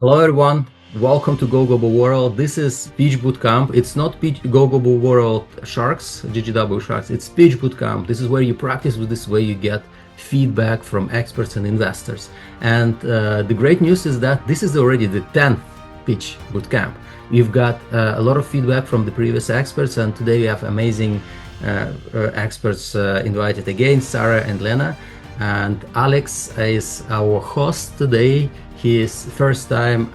Hello everyone, welcome to Go Global World. This is Pitch Bootcamp. It's not Go Global World Sharks, GGW Sharks, it's Pitch Bootcamp. This is where you practice with this way you get feedback from experts and investors. And the great news is that this is already the 10th Pitch Bootcamp. We've got a lot of feedback from the previous experts, and today we have amazing experts invited again, Sarah and Lena. And Alex is our host today. His first time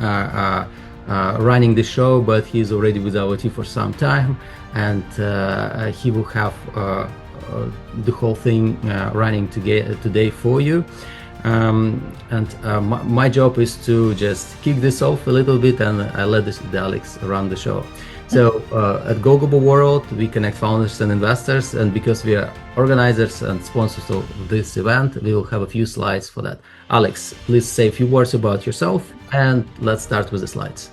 running the show, but he's already with our team for some time, and he will have the whole thing running today for you. My job is to just kick this off a little bit, and I let Alex run the show. So at Go Global World, we connect founders and investors, and because we are organizers and sponsors of this event, we will have a few slides for that. Alex, please say a few words about yourself, and let's start with the slides.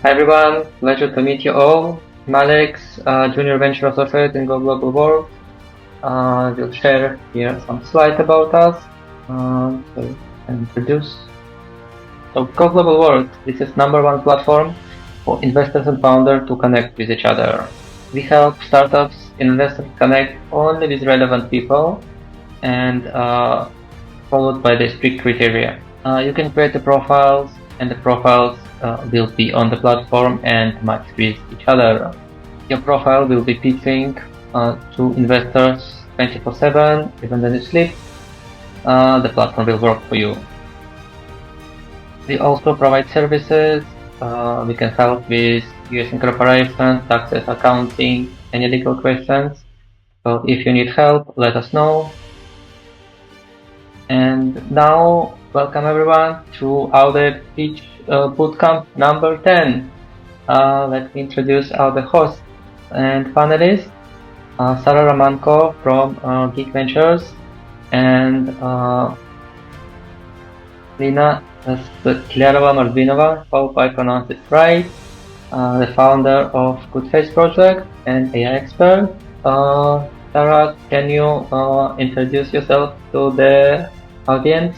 Hi everyone, pleasure to meet you all. I'm Alex, Junior Venture Associate in Go Global World. We'll share here some slides about us to introduce. So Go Global World, this is #1 platform for investors and founders to connect with each other. We help startups and investors connect only with relevant people and followed by the strict criteria. You can create the profiles, and the profiles will be on the platform and match with each other. Your profile will be pitching to investors 24/7, even when you sleep. The platform will work for you. We also provide services. We can help with US incorporation, taxes, accounting, any legal questions. So if you need help, let us know. And now, welcome everyone to our Pitch Bootcamp number 10. Let me introduce our hosts and panelists. Sarah Romanko from Geek Ventures and Lena Skliarova-Mordvinova, hope I pronounced it right, the founder of Good Face Project and AI expert. Sarah, can you introduce yourself to the audience?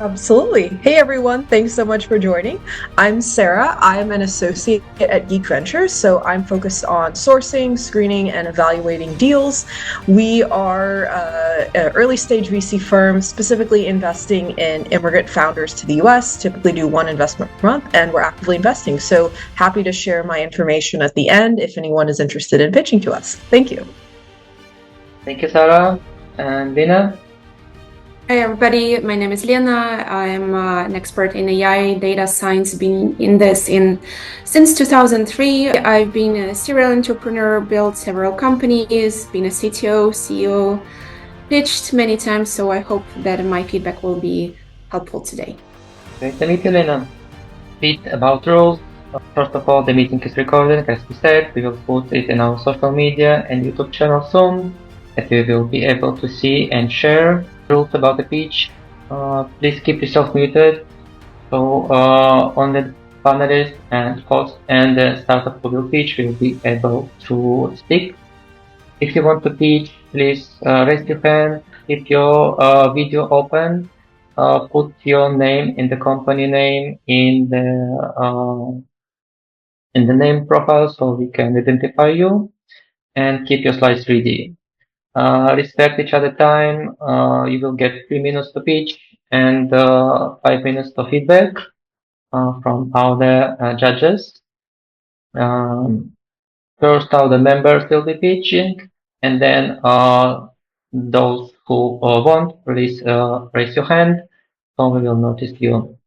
Absolutely. Hey everyone, thanks so much for joining. I'm Sarah. I'm an associate at Geek Ventures, so I'm focused on sourcing, screening, and evaluating deals. We are an early stage VC firm specifically investing in immigrant founders to the US, typically do one investment per month, and we're actively investing. So happy to share my information at the end if anyone is interested in pitching to us. Thank you. Thank you, Sarah. And Lena? Hi everybody, my name is Lena. I'm an expert in AI, data science, been in this since 2003. I've been a serial entrepreneur, built several companies, been a CTO, CEO, pitched many times, so I hope that my feedback will be helpful today. Great to meet you, Lena. Bit about rules. First of all, the meeting is recorded, as we said. We will put it in our social media and YouTube channel soon, that you will be able to see and share. Rules about the pitch. Please keep yourself muted, so only the panelists and host and the startup who will pitch will be able to speak. If you want to pitch, please raise your hand, keep your video open, put your name in the company name in the name profile so we can identify you, and keep your slides ready. Respect each other time. You will get 3 minutes to pitch and 5 minutes to feedback from other judges. First, all the members will be pitching, and then those who want, please raise your hand, so we will notice you.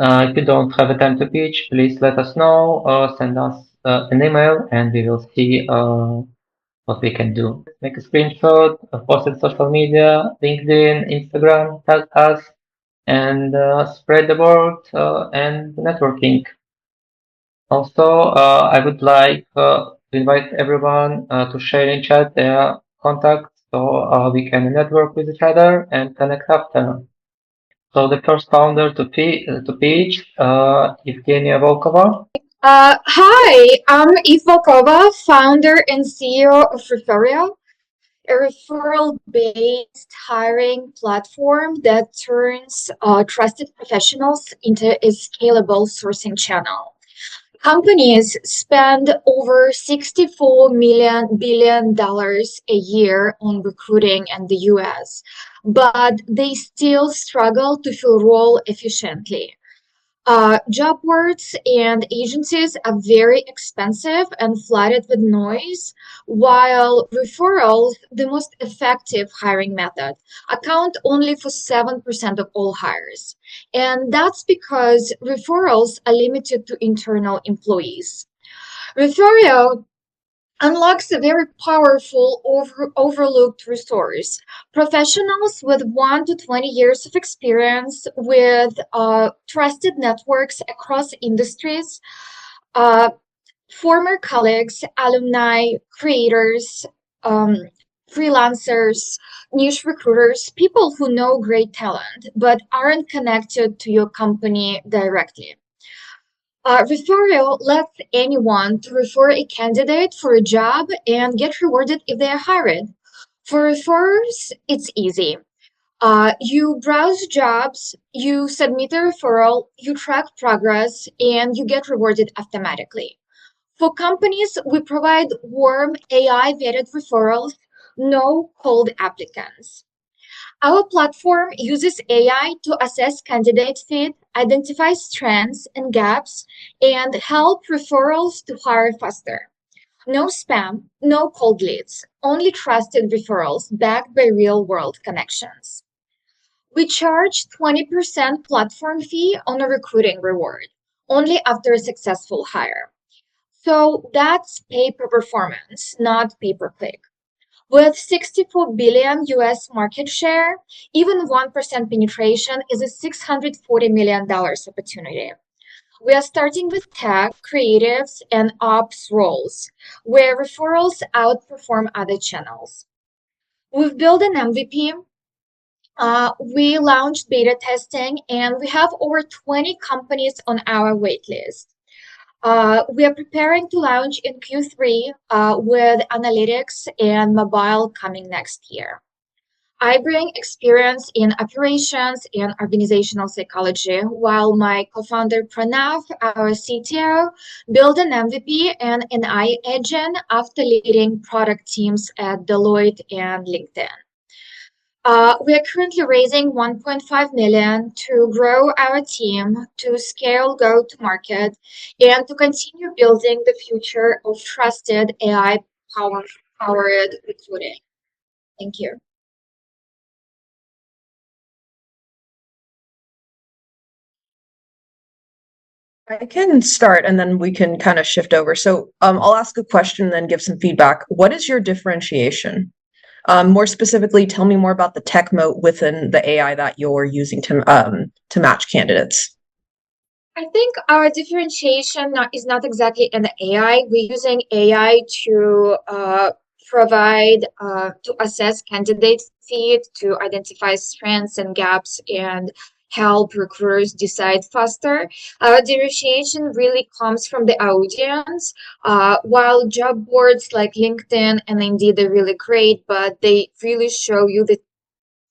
If you don't have a time to pitch, please let us know. Send us an email, and we will see what we can do. Make a screenshot, post it on social media, LinkedIn, Instagram, tag us, and spread the word and networking. Also, I would like to invite everyone to share in chat their contacts so we can network with each other and connect after. So the first founder to pitch, Evgenia Volkova. Hi, I'm Eve Volkova, founder and CEO of Referia. a referral-based hiring platform that turns trusted professionals into a scalable sourcing channel. Companies spend over $64 billion a year on recruiting in the US, but they still struggle to fill roles efficiently. Job boards and agencies are very expensive and flooded with noise, while referrals, the most effective hiring method, account only for 7% of all hires. And that's because referrals are limited to internal employees. Referral unlocks a very powerful overlooked resource. Professionals with 1 to 20 years of experience with trusted networks across industries, uh, former colleagues, alumni, creators, freelancers, niche recruiters, people who know great talent but aren't connected to your company directly. Referral lets anyone to refer a candidate for a job and get rewarded if they are hired. For referrers, it's easy. You browse jobs, you submit a referral, you track progress, and you get rewarded automatically. For companies, we provide warm AI-vetted referrals, no cold applicants. Our platform uses AI to assess candidate fit, identify strengths and gaps, and help referrals to hire faster. No spam, no cold leads, only trusted referrals backed by real-world connections. We charge 20% platform fee on a recruiting reward, only after a successful hire. So that's pay per performance, not pay per click. With 64 billion US market share, even 1% penetration is a $640 million opportunity. We are starting with tech, creatives, and ops roles, where referrals outperform other channels. We've built an MVP. We launched beta testing, and we have over 20 companies on our waitlist. We are preparing to launch in Q3 with analytics and mobile coming next year. I bring experience in operations and organizational psychology, while my co-founder Pranav, our CTO, built an MVP and an AI agent after leading product teams at Deloitte and LinkedIn. We are currently raising 1.5 million to grow our team, to scale go-to-market, and to continue building the future of trusted AI-powered recruiting. Thank you. I can start and then we can kind of shift over. So I'll ask a question and then give some feedback. What is your differentiation? More specifically, tell me more about the tech moat within the AI that you're using to match candidates. I think our differentiation is not exactly in the AI. We're using AI to provide, to assess candidate fit, to identify strengths and gaps, and help recruiters decide faster. Our differentiation really comes from the audience. While job boards like LinkedIn and Indeed are really great, but they really show you the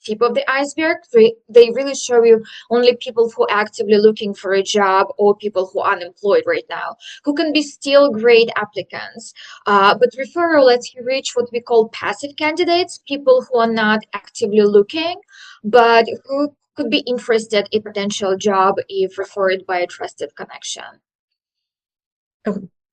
tip of the iceberg. They really show you only people who are actively looking for a job or people who are unemployed right now, who can be still great applicants. But referral lets you reach what we call passive candidates, people who are not actively looking, but who could be interested in a potential job if referred by a trusted connection.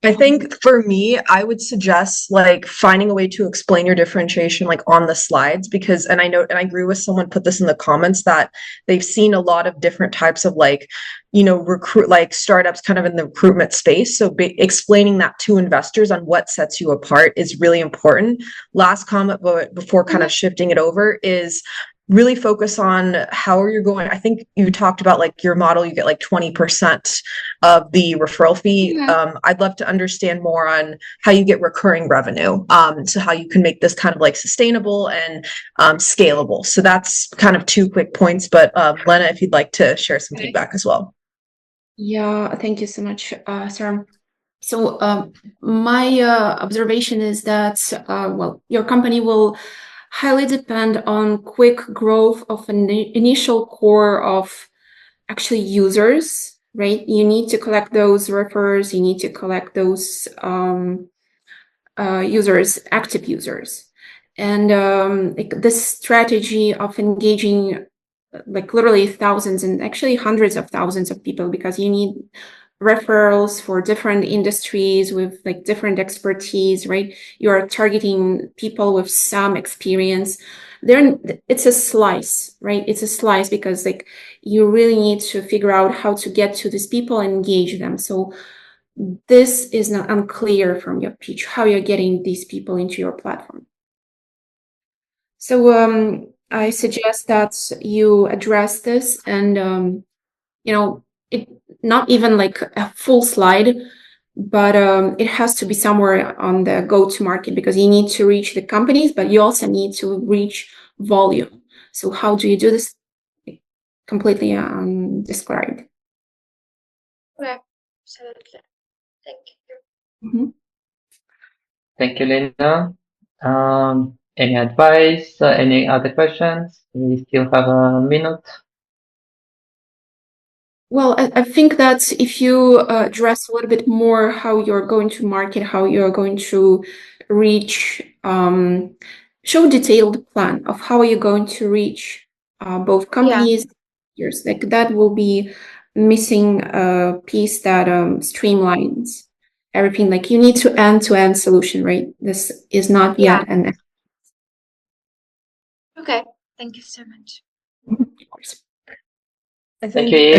I think for me, I would suggest like finding a way to explain your differentiation like on the slides, because, and I know, and I agree with someone put this in the comments that they've seen a lot of different types of like, recruit like startups kind of in the recruitment space. So explaining that to investors on what sets you apart is really important. Last comment before kind of shifting it over is really focus on how are you going. I think you talked about like your model, you get like 20% of the referral fee. I'd love to understand more on how you get recurring revenue. So how you can make this kind of like sustainable and scalable. So that's kind of 2 quick points, but Lena, if you'd like to share some feedback as well. Yeah, thank you so much, Sarah. So my observation is that, well, your company will highly depend on quick growth of an initial core of actually users, right? You need to collect those referrals, you need to collect those users, active users. And like this strategy of engaging like literally thousands and actually hundreds of thousands of people, because you need referrals for different industries with like different expertise, right? You are targeting people with some experience. It's a slice, right? It's a slice because like you really need to figure out how to get to these people and engage them. So this is not unclear from your pitch, how you're getting these people into your platform. So I suggest that you address this and, it not even like a full slide, but it has to be somewhere on the go-to-market because you need to reach the companies, but you also need to reach volume. So how do you do this? Completely described. Okay, absolutely. Thank you. Mm-hmm. Thank you, Lena. Any advice? Any other questions? We still have a minute. Well, I think that if you address a little bit more how you're going to market, how you're going to reach, show a detailed plan of how you're going to reach both companies, like that will be missing a piece that streamlines everything. Like you need to end-to-end solution, right? This is not yet an. Okay, thank you so much. Of course. I think you.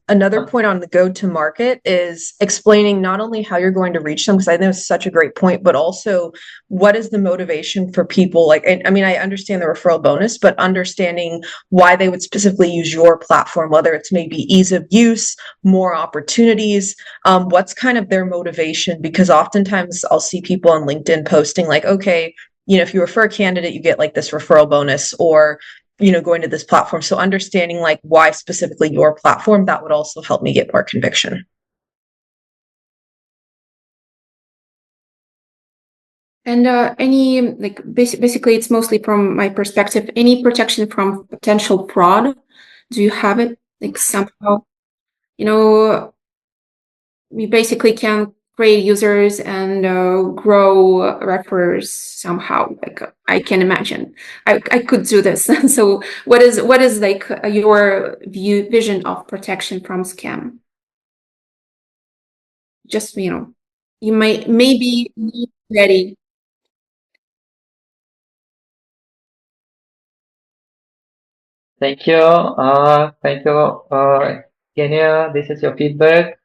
another point on the go-to-market is explaining not only how you're going to reach them, because I think it's such a great point, but also what is the motivation for people? Like, I mean, I understand the referral bonus, but understanding why they would specifically use your platform, whether it's maybe ease of use, more opportunities, what's kind of their motivation? Because oftentimes I'll see people on LinkedIn posting like, okay, if you refer a candidate, you get like this referral bonus, or going to this platform. So understanding like why specifically your platform, that would also help me get more conviction. And any like basically it's mostly from my perspective, any protection from potential fraud? Do you have it like somehow? We basically can create users and grow referrers somehow. Like I can imagine, I could do this. So what is like your vision of protection from scam? Just you might maybe be ready. Thank you. Thank you, Kenya. This is your feedback.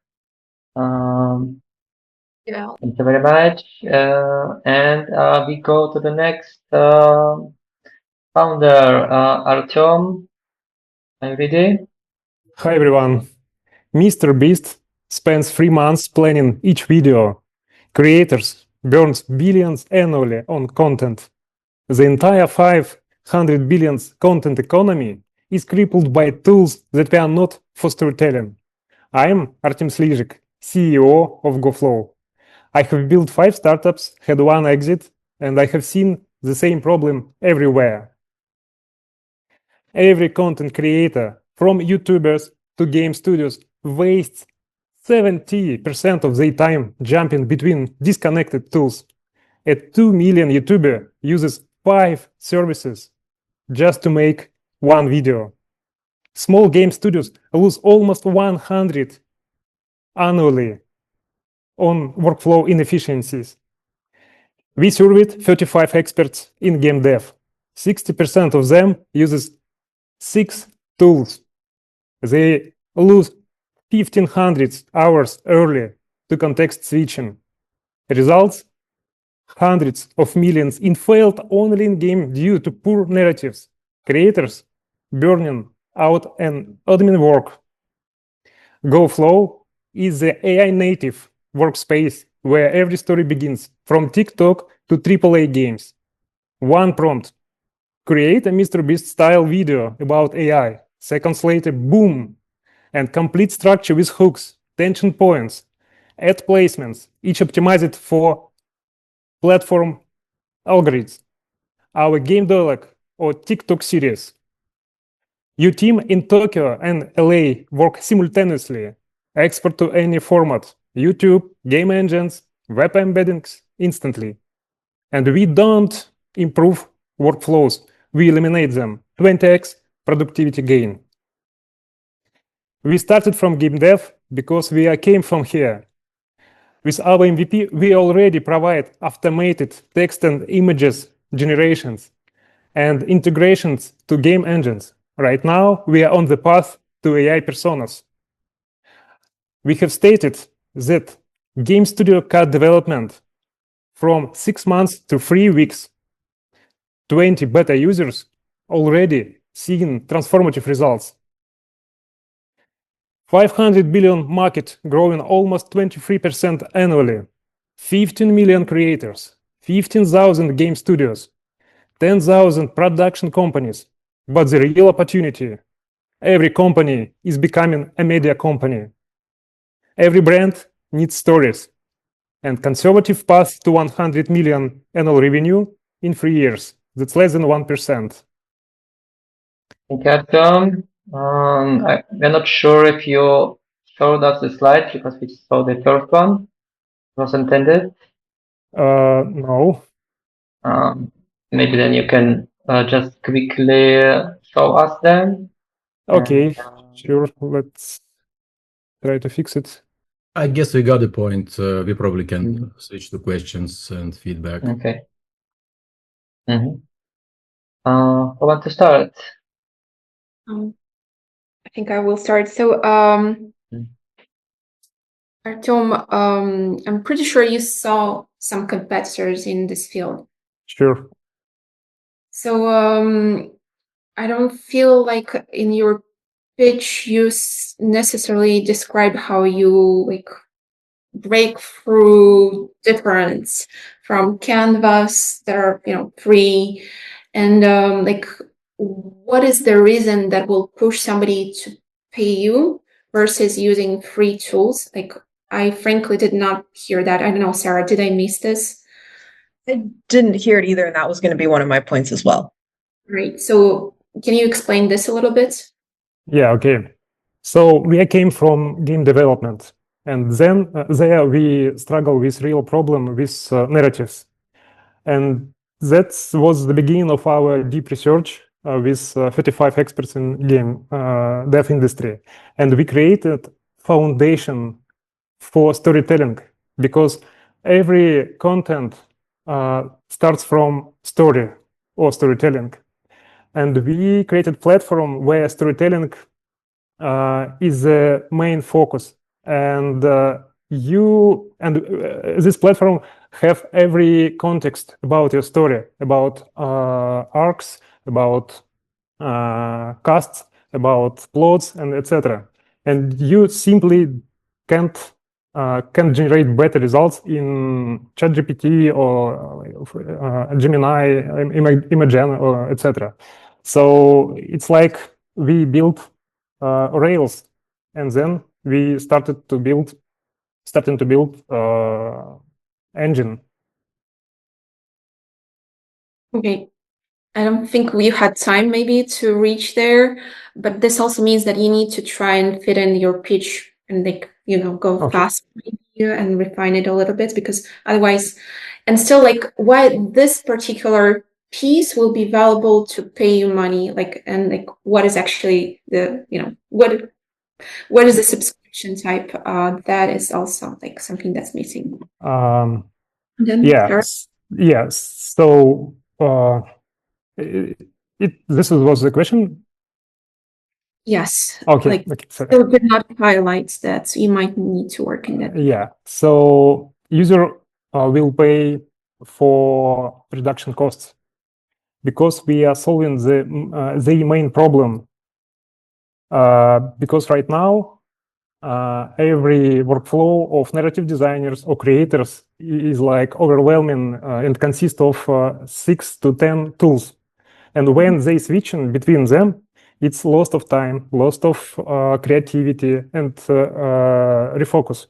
Thank you very much. And we go to the next founder, Artyom. Are you ready? Hi everyone. Mr. Beast spends 3 months planning each video. Creators burns billions annually on content. The entire 500 billion content economy is crippled by tools that were not for storytelling. I'm Artem Slizik, CEO of GoFlow. I have built 5 startups, had 1 exit, and I have seen the same problem everywhere. Every content creator, from YouTubers to game studios, wastes 70% of their time jumping between disconnected tools. A 2 million YouTuber uses 5 services just to make 1 video. Small game studios lose almost 100 annually on workflow inefficiencies. We surveyed 35 experts in game dev. 60% of them uses 6 tools. They lose 1,500 hours early to context switching. Results: hundreds of millions in failed online game due to poor narratives. Creators burning out and admin work. GoFlow is the AI native workspace where every story begins, from TikTok to AAA games. 1 prompt: create a MrBeast style video about AI. Seconds later, boom! And complete structure with hooks, tension points, ad placements, each optimized for platform algorithms. our game dialogue or TikTok series. Your team in Tokyo and LA work simultaneously, export to any format, YouTube, game engines, web embeddings instantly. And we don't improve workflows, we eliminate them, 20x productivity gain. We started from game dev because we came from here. With our MVP, we already provide automated text and images generations and integrations to game engines. Right now, we are on the path to AI personas. We have stated that game studio cut development from 6 months to 3 weeks. 20 beta users already seeing transformative results. 500 billion market growing almost 23% annually. 15 million creators, 15,000 game studios, 10,000 production companies. But the real opportunity, every company is becoming a media company. Every brand needs stories. And conservative path to 100 million annual revenue in 3 years. That's less than 1%. Thank you, Artyom. We're not sure if you showed us the slide because we saw the first one. It was intended. No. Maybe then you can just quickly show us them. Okay, sure. Let's try to fix it. I guess we got the point. We probably can switch to questions and feedback. Okay. Who want to start? I think I will start. So, Artyom, I'm pretty sure you saw some competitors in this field. Sure. So, I don't feel like in your pitch you necessarily describe how you like break through difference from canvas that are free, and like what is the reason that will push somebody to pay you versus using free tools? Like I frankly did not hear that. I don't know, Sarah, did I miss this? I didn't hear it either, and that was going to be one of my points as well. Right. So can you explain this a little bit? Yeah, okay. So we came from game development, and then there we struggle with real problem with narratives. And that was the beginning of our deep research with 35 experts in game dev industry. And we created foundation for storytelling because every content starts from story or storytelling. And we created platform where storytelling is the main focus. And this platform have every context about your story, about arcs, about casts, about plots, and etc. And you simply can generate better results in ChatGPT or Gemini, Immigrant, or etc. So it's like we built Rails, and then we started to build engine. Okay. I don't think we had time maybe to reach there, but this also means that you need to try and fit in your pitch and like, go fast and refine it a little bit, because otherwise, and still like why this particular piece will be valuable to pay you money, like, and like what is actually the, what is the subscription type? That is also like something that's missing. Yeah. So this was the question. Yes. Okay. So did not highlight that, so you might need to work in that. Yeah. So user will pay for reduction costs because we are solving the main problem. Because right now, every workflow of narrative designers or creators is like overwhelming and consists of 6 to 10 tools. And when they switching between them, it's loss of time, loss of creativity, and refocus.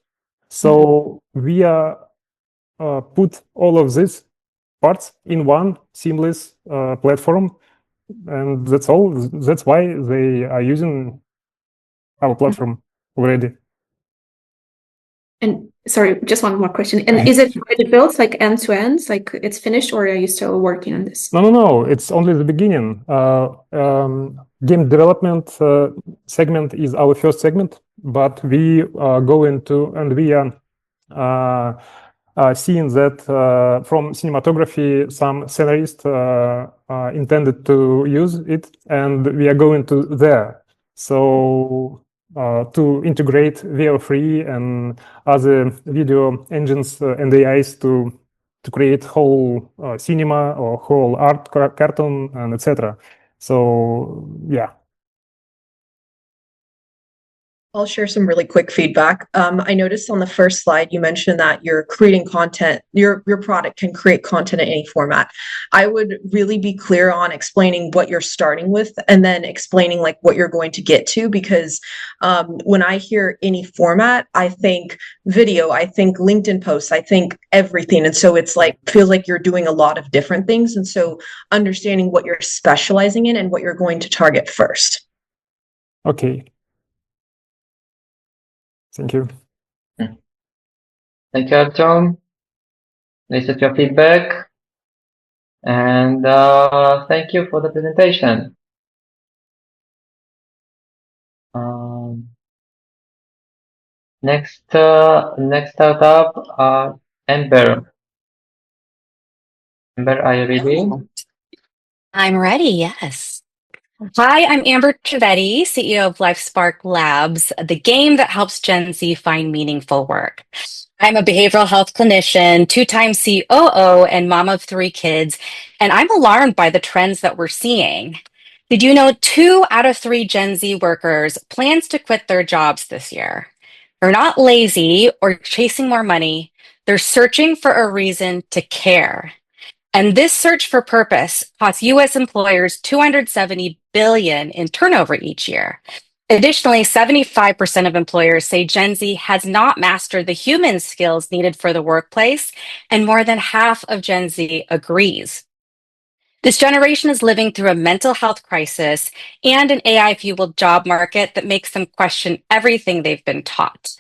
So we are put all of this parts in one seamless platform, and that's all. That's why they are using our platform already. And sorry, just one more question. And is it already built like end to end, like it's finished, or are you still working on this? No. It's only the beginning. Game development segment is our first segment, but we go into, and we are seeing that from cinematography, some scenarists intended to use it, and we are going to there. So to integrate VO3 and other video engines and AIs to create whole cinema or whole art cartoon and etc. So yeah. I'll share some really quick feedback. I noticed on the first slide you mentioned that you're creating content, your product can create content in any format. I would really be clear on explaining what you're starting with and then explaining like what you're going to get to, because when I hear any format, I think video, I think LinkedIn posts, I think everything. And so it's like, feels like you're doing a lot of different things. And so understanding what you're specializing in and what you're going to target first. Okay. Thank you. Thank you, Artyom. Nice of your feedback. And thank you for the presentation. Next startup, Ember. Ember, are you ready? I'm ready, yes. Hi, I'm Amber Trivedi, CEO of LifeSpark Labs, the game that helps Gen Z find meaningful work. I'm a behavioral health clinician, two-time COO, and mom of 3 kids, and I'm alarmed by the trends that we're seeing. Did you know 2 out of 3 Gen Z workers plans to quit their jobs this year? They're not lazy or chasing more money. They're searching for a reason to care. And this search for purpose costs U.S. employers $270 billion in turnover each year. Additionally, 75% of employers say Gen Z has not mastered the human skills needed for the workplace, and more than half of Gen Z agrees. This generation is living through a mental health crisis and an AI-fueled job market that makes them question everything they've been taught.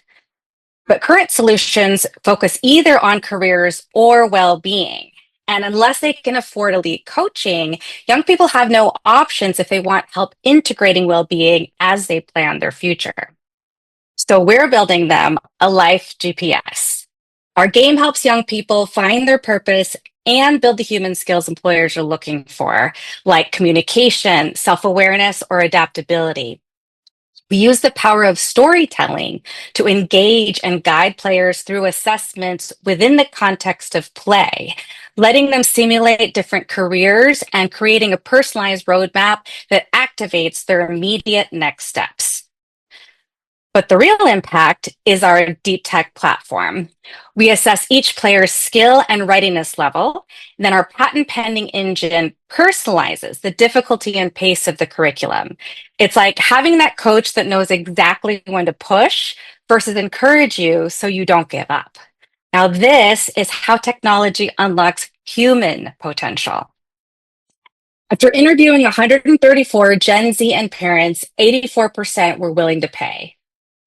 But current solutions focus either on careers or well-being. And unless they can afford elite coaching, young people have no options if they want help integrating well-being as they plan their future. So we're building them a life GPS. Our game helps young people find their purpose and build the human skills employers are looking for, like communication, self-awareness, or adaptability. We use the power of storytelling to engage and guide players through assessments within the context of play, letting them simulate different careers and creating a personalized roadmap that activates their immediate next steps. But the real impact is our deep tech platform. We assess each player's skill and readiness level. Then our patent pending engine personalizes the difficulty and pace of the curriculum. It's like having that coach that knows exactly when to push versus encourage you so you don't give up. Now, this is how technology unlocks human potential. After interviewing 134 Gen Z and parents, 84% were willing to pay.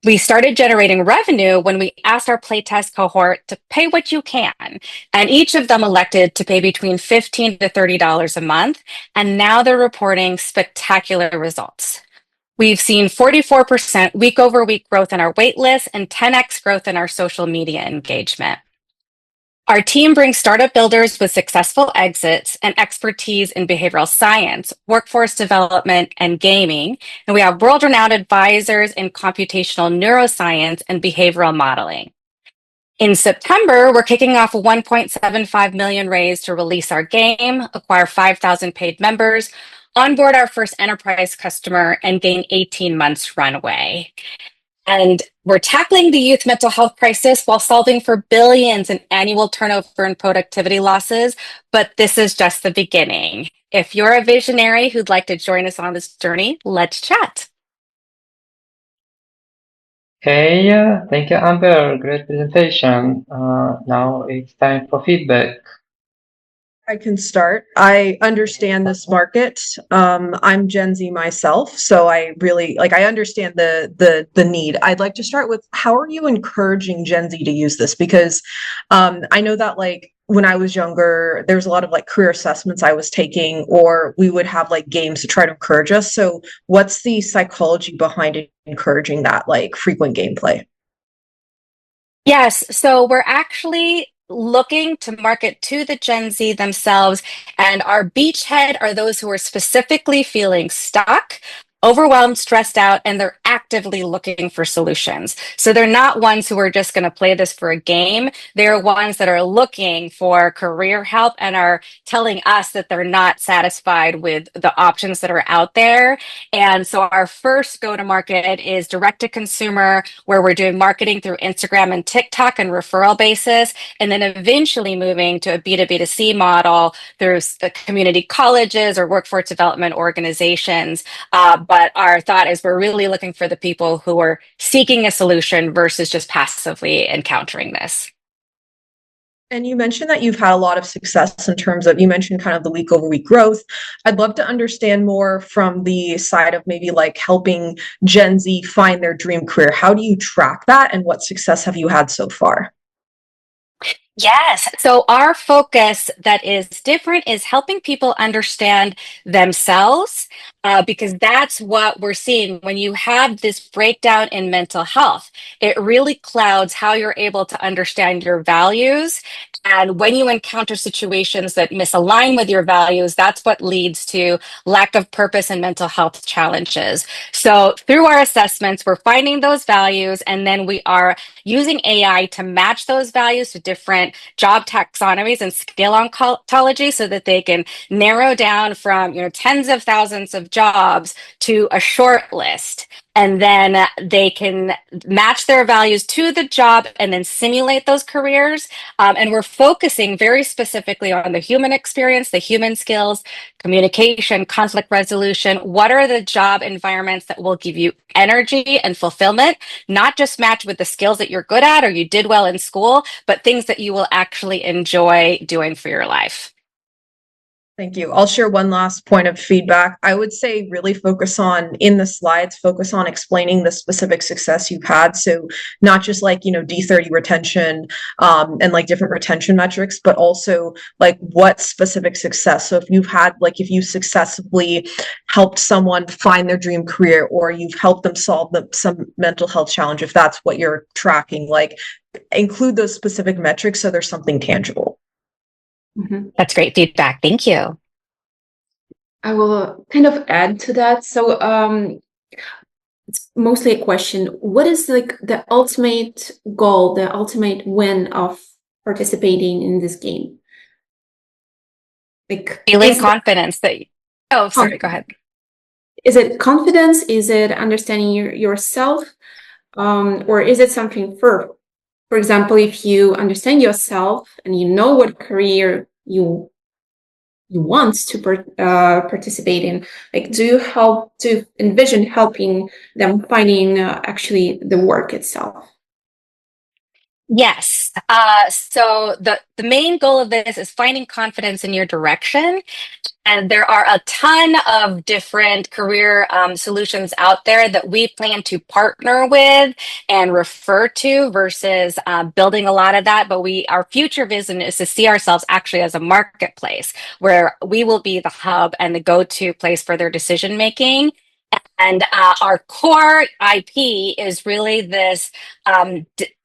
We started generating revenue when we asked our playtest cohort to pay what you can, and each of them elected to pay between $15 to $30 a month, and now they're reporting spectacular results. We've seen 44% week-over-week growth in our waitlist and 10x growth in our social media engagement. Our team brings startup builders with successful exits and expertise in behavioral science, workforce development, and gaming. And we have world-renowned advisors in computational neuroscience and behavioral modeling. In September, we're kicking off a $1.75 million raise to release our game, acquire 5,000 paid members, onboard our first enterprise customer, and gain 18 months runway. And we're tackling the youth mental health crisis while solving for billions in annual turnover and productivity losses. But this is just the beginning. If you're a visionary who'd like to join us on this journey, let's chat. Okay, thank you, Amber. Great presentation. Now it's time for feedback. I can start. I understand this market. I'm Gen Z myself, so I really I understand the need. I'd like to start with, how are you encouraging Gen Z to use this? Because I know that when I was younger, there was a lot of career assessments I was taking, or we would have games to try to encourage us. So what's the psychology behind encouraging that frequent gameplay? Yes, so we're actually looking to market to the Gen Z themselves, and our beachhead are those who are specifically feeling stuck, overwhelmed, stressed out, and they're actively looking for solutions. So they're not ones who are just going to play this for a game. They're ones that are looking for career help and are telling us that they're not satisfied with the options that are out there. And so our first go-to-market is direct to consumer, where we're doing marketing through Instagram and TikTok and referral basis, and then eventually moving to a B2B2C model through community colleges or workforce development organizations. But our thought is we're really looking for the people who are seeking a solution versus just passively encountering this. And you mentioned that you've had a lot of success in terms of, you mentioned kind of the week over week growth. I'd love to understand more from the side of maybe helping Gen Z find their dream career. How do you track that, and what success have you had so far? Yes. So our focus that is different is helping people understand themselves, because that's what we're seeing when you have this breakdown in mental health. It really clouds how you're able to understand your values. And when you encounter situations that misalign with your values, that's what leads to lack of purpose and mental health challenges. So through our assessments, we're finding those values, and then we are using AI to match those values to different job taxonomies and skill ontology, so that they can narrow down from tens of thousands of jobs to a short list. And then they can match their values to the job and then simulate those careers. And we're focusing very specifically on the human experience, the human skills, communication, conflict resolution. What are the job environments that will give you energy and fulfillment, not just match with the skills that you're good at or you did well in school, but things that you will actually enjoy doing for your life. Thank you. I'll share one last point of feedback. I would say really focus on, in the slides, focus on explaining the specific success you've had. So not just D30 retention and different retention metrics, but also what specific success. So if you've had if you successfully helped someone find their dream career, or you've helped them solve some mental health challenge, if that's what you're tracking, include those specific metrics so there's something tangible. Mm-hmm. That's great feedback. Thank you. I will kind of add to that. So it's mostly a question. What is the ultimate goal, the ultimate win of participating in this game? Feeling confidence that... Oh, sorry, go ahead. Is it confidence? Is it understanding yourself? Or is it something further? For example, if you understand yourself and you know what career you want to participate in, do you envision helping them finding actually the work itself? Yes. So the main goal of this is finding confidence in your direction. And there are a ton of different career solutions out there that we plan to partner with and refer to versus building a lot of that. But our future vision is to see ourselves actually as a marketplace where we will be the hub and the go-to place for their decision making. And our core IP is really this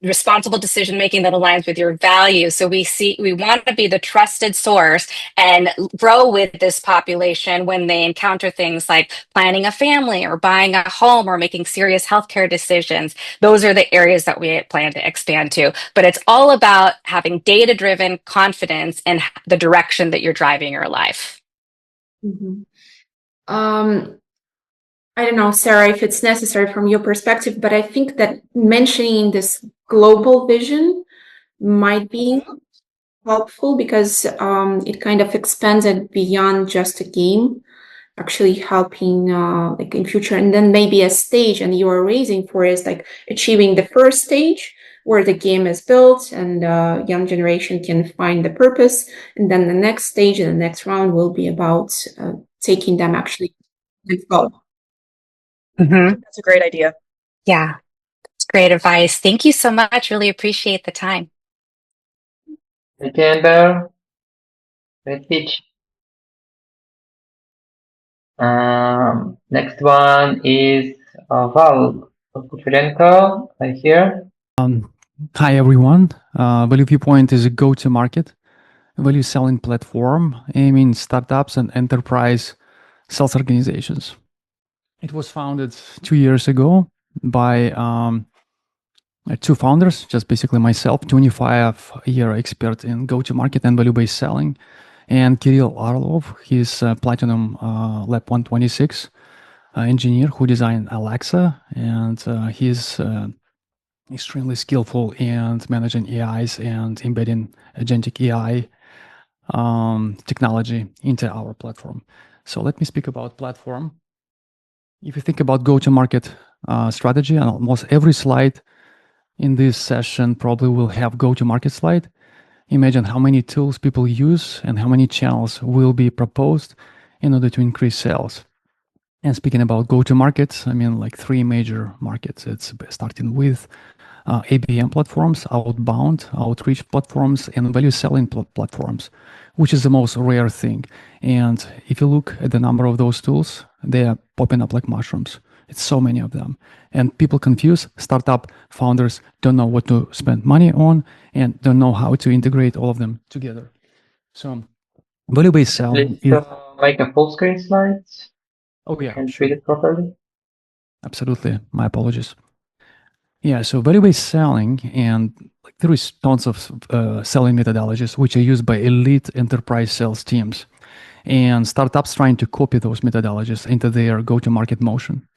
responsible decision making that aligns with your values. So we want to be the trusted source and grow with this population when they encounter things like planning a family or buying a home or making serious healthcare decisions. Those are the areas that we plan to expand to. But it's all about having data-driven confidence in the direction that you're driving your life. Mm-hmm. I don't know, Sarah, if it's necessary from your perspective, but I think that mentioning this global vision might be helpful, because it kind of expands it beyond just a game, actually helping in future. And then maybe a stage, and you are raising for is achieving the first stage, where the game is built, and young generation can find the purpose. And then the next stage and the next round will be about taking them actually to go. Mm-hmm. That's a great idea. Yeah, it's great advice. Thank you so much. Really appreciate the time. Thank you, Amber. Great pitch. Next one is Val Kuchelenko, right here. Hi, everyone. Value Viewpoint is a go-to-market value selling platform aiming startups and enterprise sales organizations. It was founded 2 years ago by two founders, just basically myself, 25-year expert in go-to-market and value-based selling, and Kirill Orlov. He's a Platinum Lab 126 engineer who designed Alexa, and he's extremely skillful in managing AIs and embedding agentic AI technology into our platform. So let me speak about platform. If you think about go-to-market strategy, and almost every slide in this session probably will have go-to-market slide. Imagine how many tools people use and how many channels will be proposed in order to increase sales. And speaking about go-to-market, I mean like 3 major markets. It's starting with ABM platforms, outbound, outreach platforms, and value selling platforms, which is the most rare thing. And if you look at the number of those tools, they are popping up like mushrooms. It's so many of them. And people confuse. Startup founders don't know what to spend money on and don't know how to integrate all of them together. So value-based selling Let's make a full screen slide. Oh yeah, And sure. treat it properly. Absolutely. My apologies. Yeah, so value-based selling, and like there is tons of selling methodologies which are used by elite enterprise sales teams, and startups trying to copy those methodologies into their go-to-market motion.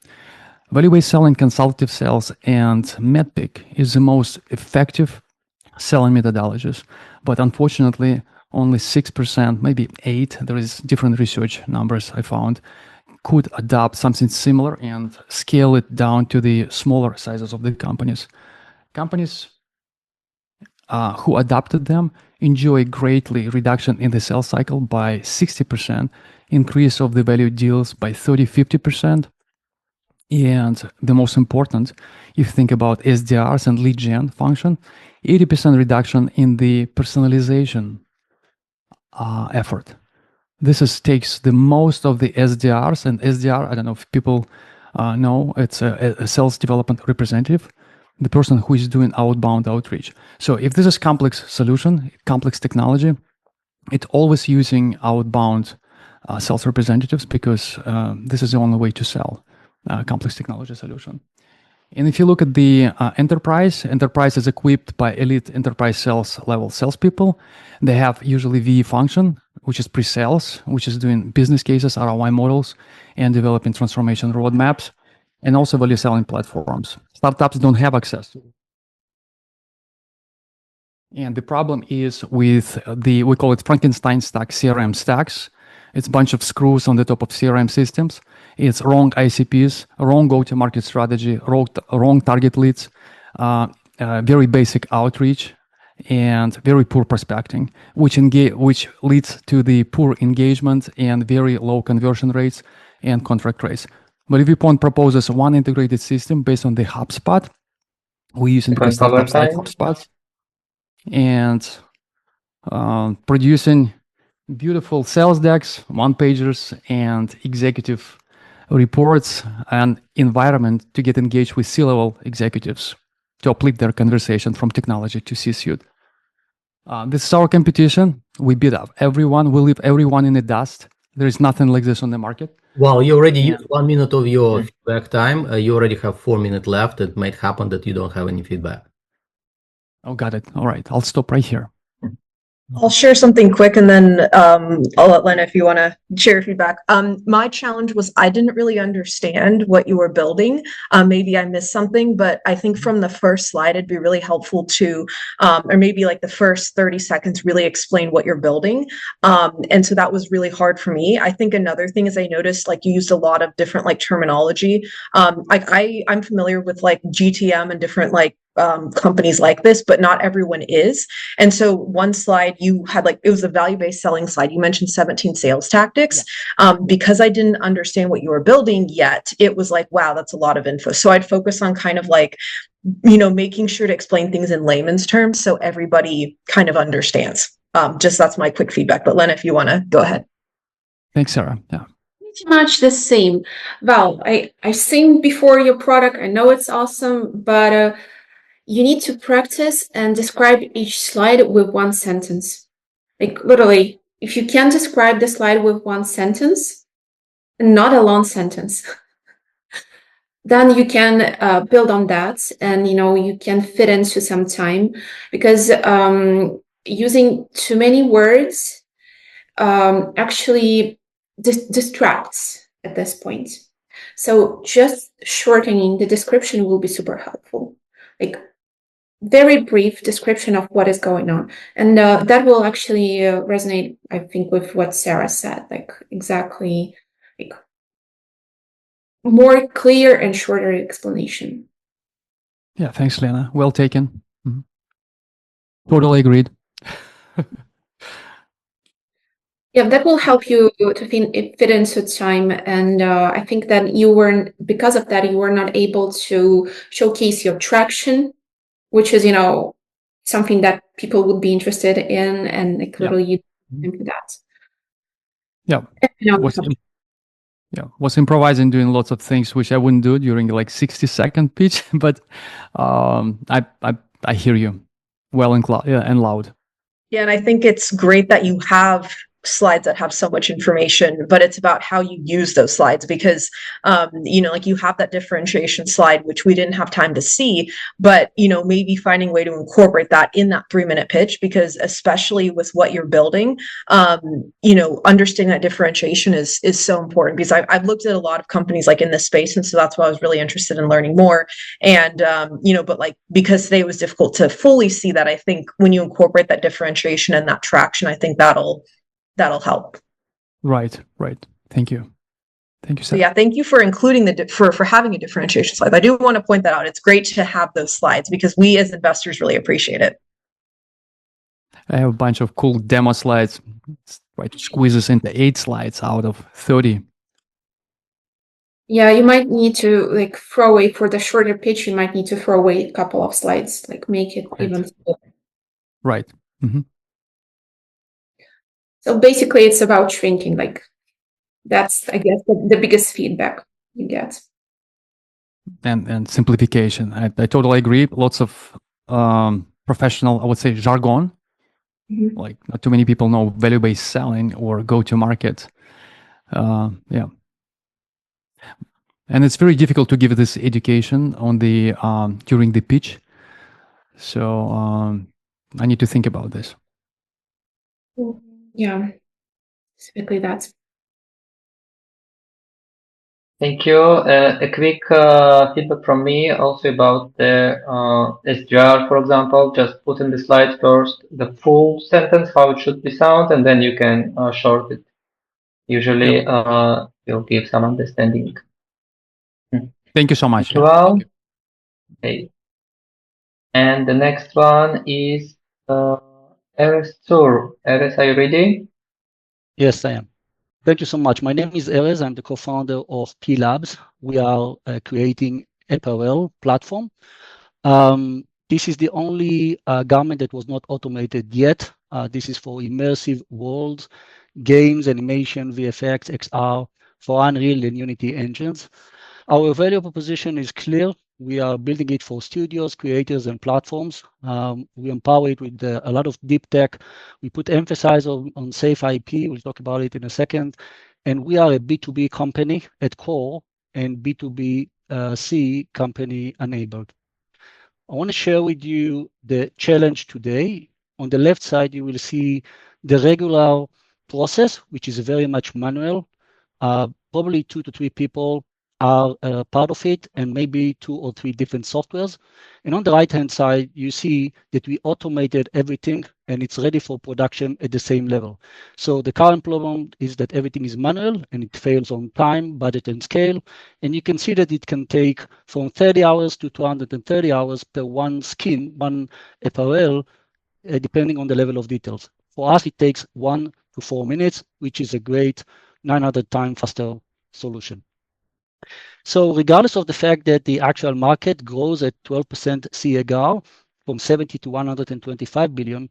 Value-based selling, consultative sales, and MedPick is the most effective selling methodologies, but unfortunately, only 6%, maybe 8%. There is different research numbers I found, could adopt something similar and scale it down to the smaller sizes of the companies. Companies who adopted them enjoy greatly reduction in the sales cycle by 60%, increase of the value deals by 30-50%. And the most important, if you think about SDRs and lead gen function, 80% reduction in the personalization effort. This takes the most of the SDRs, and SDR, I don't know if people know, it's a sales development representative, the person who is doing outbound outreach. So if this is complex solution, complex technology, it's always using outbound sales representatives because this is the only way to sell complex technology solution. And if you look at the enterprise is equipped by elite enterprise sales level salespeople. They have usually VE function, which is pre-sales, which is doing business cases, ROI models, and developing transformation roadmaps, and also value selling platforms. Startups don't have access to it. And the problem is with we call it Frankenstein stack, CRM stacks. It's a bunch of screws on the top of CRM systems. It's wrong ICPs, wrong go-to-market strategy, wrong target leads, very basic outreach, and very poor prospecting, which leads to the poor engagement and very low conversion rates and contract rates. But if Viewpoint proposes one integrated system based on the HubSpot, we use it startups like HubSpot, and producing beautiful sales decks, one-pagers, and executive reports and environment to get engaged with C-level executives to uplift their conversation from technology to C-suite. This is our competition. We beat up everyone. We leave everyone in the dust. There is nothing like this on the market. Well, you already used 1 minute of your feedback time. You already have 4 minutes left. It might happen that you don't have any feedback. Oh, got it. All right. I'll stop right here. I'll share something quick, and then I'll let Lena if you want to share your feedback. My challenge was I didn't really understand what you were building. Maybe I missed something, but I think from the first slide, it'd be really helpful to, or maybe like the first 30 seconds, really explain what you're building. And so that was really hard for me. I think another thing is I noticed like you used a lot of different like terminology. I'm familiar with like GTM and different like companies like this, but not everyone is. And so one slide you had, like, it was a value-based selling slide. You mentioned 17 sales tactics. Because I didn't understand what you were building yet, it was like, wow, that's a lot of info. So I'd focus on kind of like, making sure to explain things in layman's terms so everybody kind of understands. Just that's my quick feedback. But Lena, if you want to go ahead. Thanks, Sarah. Yeah. Pretty much the same. Well, I've seen before your product. I know it's awesome, but you need to practice and describe each slide with one sentence. Like literally, if you can describe the slide with one sentence, not a long sentence, then you can build on that, and you can fit into some time, because using too many words actually distracts at this point. So just shortening the description will be super helpful. Like very brief description of what is going on, and that will actually resonate, I think, with what Sarah said. Like exactly, like more clear and shorter explanation. Yeah, thanks, Lena. Well taken. Mhm. Totally agreed. Yeah, that will help you to fit into time. And I think that because of that, you were not able to showcase your traction, which is, something that people would be interested in, and like literally you do that. Yeah. Was improvising, doing lots of things which I wouldn't do during like 60-second pitch, but I hear you well and loud. Yeah, and I think it's great that you have slides that have so much information, but it's about how you use those slides, because like you have that differentiation slide, which we didn't have time to see, but maybe finding a way to incorporate that in that 3-minute pitch, because especially with what you're building, understanding that differentiation is so important, because I've looked at a lot of companies like in this space, and so that's why I was really interested in learning more. And but like, because today it was difficult to fully see that, I think when you incorporate that differentiation and that traction, I think that'll help. Right. Thank you, Sarah. So yeah, thank you for including for having a differentiation slide. I do want to point that out. It's great to have those slides, because we as investors really appreciate it. I have a bunch of cool demo slides. Try to squeeze this into 8 slides out of 30. Yeah, you might need to like throw away for the shorter pitch. You might need to throw away a couple of slides, like make it even smaller. Right. Mm-hmm. So basically, it's about shrinking. Like that's, I guess, the biggest feedback you get. And simplification. I totally agree. Lots of professional, I would say, jargon. Mm-hmm. Like not too many people know value-based selling or go-to-market. Yeah. And it's very difficult to give this education on the during the pitch. So I need to think about this. Yeah, specifically that. Thank you. A quick feedback from me also about the SGR, for example. Just put in the slide first the full sentence, how it should be sound, and then you can short it. Usually you'll give some understanding. Thank you so much. Well, okay. And the next one is Eres Tur. Eres, are you ready? Yes, I am. Thank you so much. My name is Erez. I'm the co-founder of P Labs. We are creating apparel platform. This is the only garment that was not automated yet. This is for immersive worlds, games, animation, VFX, XR, for Unreal and Unity engines. Our value proposition is clear. We are building it for studios, creators, and platforms. We empower it with a lot of deep tech. We put emphasis on safe IP. We'll talk about it in a second. And we are a B2B company at core and B2B company enabled. I want to share with you the challenge today. On the left side, you will see the regular process, which is very much manual. Probably 2 to 3 people are part of it, and maybe 2 or 3 different softwares. And on the right-hand side, you see that we automated everything, and it's ready for production at the same level. So the current problem is that everything is manual, and it fails on time, budget, and scale. And you can see that it can take from 30 hours to 230 hours per one skin, one apparel, depending on the level of details. For us, it takes 1 to 4 minutes, which is a great 900 times faster solution. So regardless of the fact that the actual market grows at 12% CAGR from 70 to 125 billion,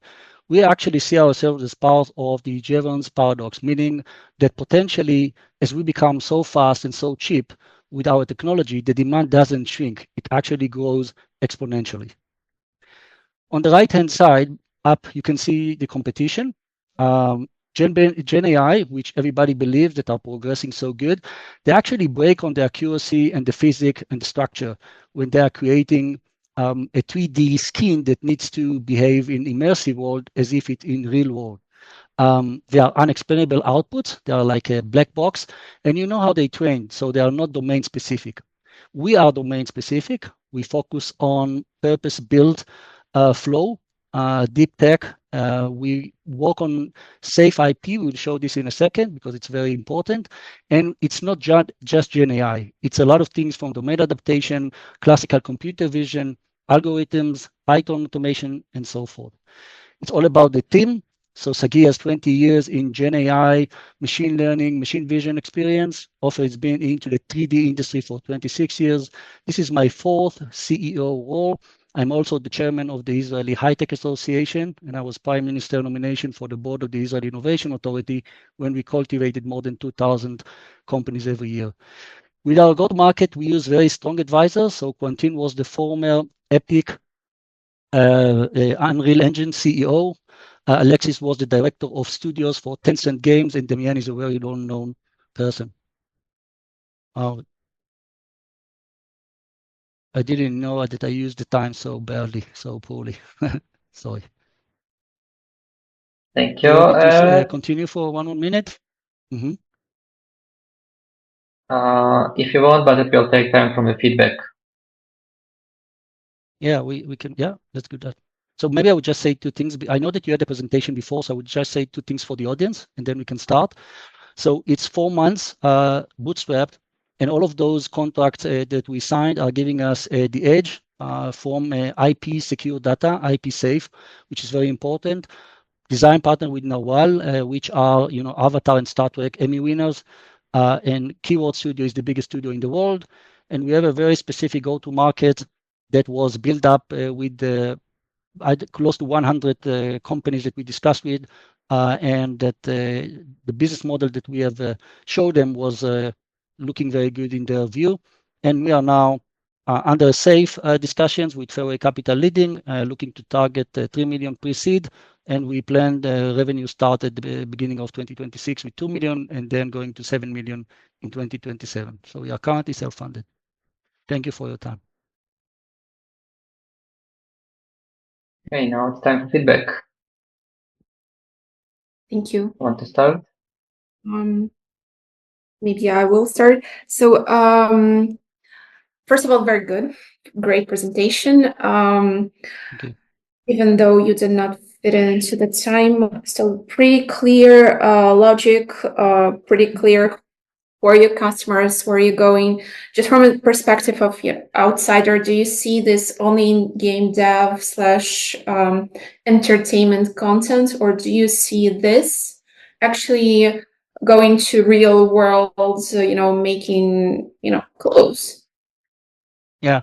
we actually see ourselves as part of the Jevons paradox, meaning that potentially as we become so fast and so cheap with our technology, the demand doesn't shrink. It actually grows exponentially. On the right-hand side up, you can see the competition. Gen AI, which everybody believes that are progressing so good, they actually break on the accuracy and the physics and the structure when they are creating a 3D skin that needs to behave in immersive world as if it's in real world. They are unexplainable outputs. They are like a black box, and you know how they train, so they are not domain specific. We are domain specific. We focus on purpose-built flow, deep tech. We work on safe IP. We'll show this in a second because it's very important. And it's not just Gen AI. It's a lot of things from domain adaptation, classical computer vision, algorithms, Python automation, and so forth. It's all about the team. So Sagi has 20 years in Gen AI, machine learning, machine vision experience. Ofer has been into the 3D industry for 26 years. This is my 4th CEO role. I'm also the chairman of the Israeli High-Tech Association, and I was Prime Minister nomination for the board of the Israeli Innovation Authority when we cultivated more than 2,000 companies every year. With our go-to-market, we use very strong advisors. So Quentin was the former Epic Unreal Engine CEO. Alexis was the director of studios for Tencent Games, and Damian is a very well-known person. I didn't know that I used the time so badly, so poorly. Sorry. Thank you. You want me to continue for 1 more minute? Mm-hmm. If you want, but it will take time from the feedback. Yeah, we can. Yeah, let's do that. So maybe I would just say 2 things. I know that you had a presentation before, so I would just say 2 things for the audience, and then we can start. So it's 4 months bootstrapped, and all of those contracts that we signed are giving us the edge from IP secure data, IP safe, which is very important. Design partner with Nawal, which are Avatar and Star Trek Emmy winners, and Keyword Studio is the biggest studio in the world, and we have a very specific go-to-market that was built up with close to 100 companies that we discussed with, and that the business model that we have showed them was looking very good in their view. And we are now under safe discussions with Fairway Capital leading, looking to target 3 million pre-seed, and we plan the revenue start at the beginning of 2026 with 2 million, and then going to 7 million in 2027. So we are currently self-funded. Thank you for your time. Okay, now it's time for feedback. Thank you. Want to start? Maybe I will start. So, first of all, very good, great presentation. Okay. Even though you did not fit into the time, still pretty clear logic, pretty clear who are your customers, where are you going. Just from a perspective of outsider, do you see this only in game dev / entertainment content, or do you see this actually going to real world, making, clothes? Yeah.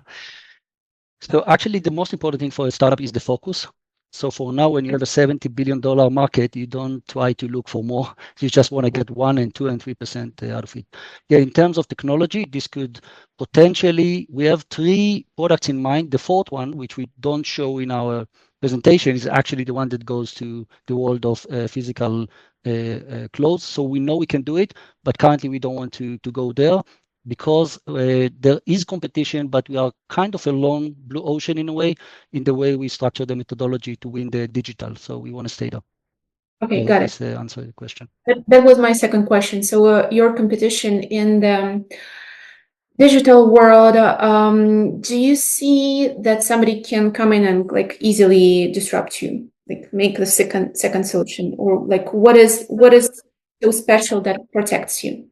So actually, the most important thing for a startup is the focus. So for now, when you have a $70 billion market, you don't try to look for more. You just want to get 1% and 2% and 3% out of it. Yeah, in terms of technology, this could potentially, we have 3 products in mind. The 4th one, which we don't show in our presentation, is actually the one that goes to the world of physical clothes. So we know we can do it, but currently we don't want to go there, because there is competition, but we are kind of a lone blue ocean in a way, in the way we structure the methodology to win the digital. So we want to stay there. Okay, got it. Answer your question. That was my second question. So your competition in the digital world, do you see that somebody can come in and like easily disrupt you, like make the second solution, or like what is so special that protects you?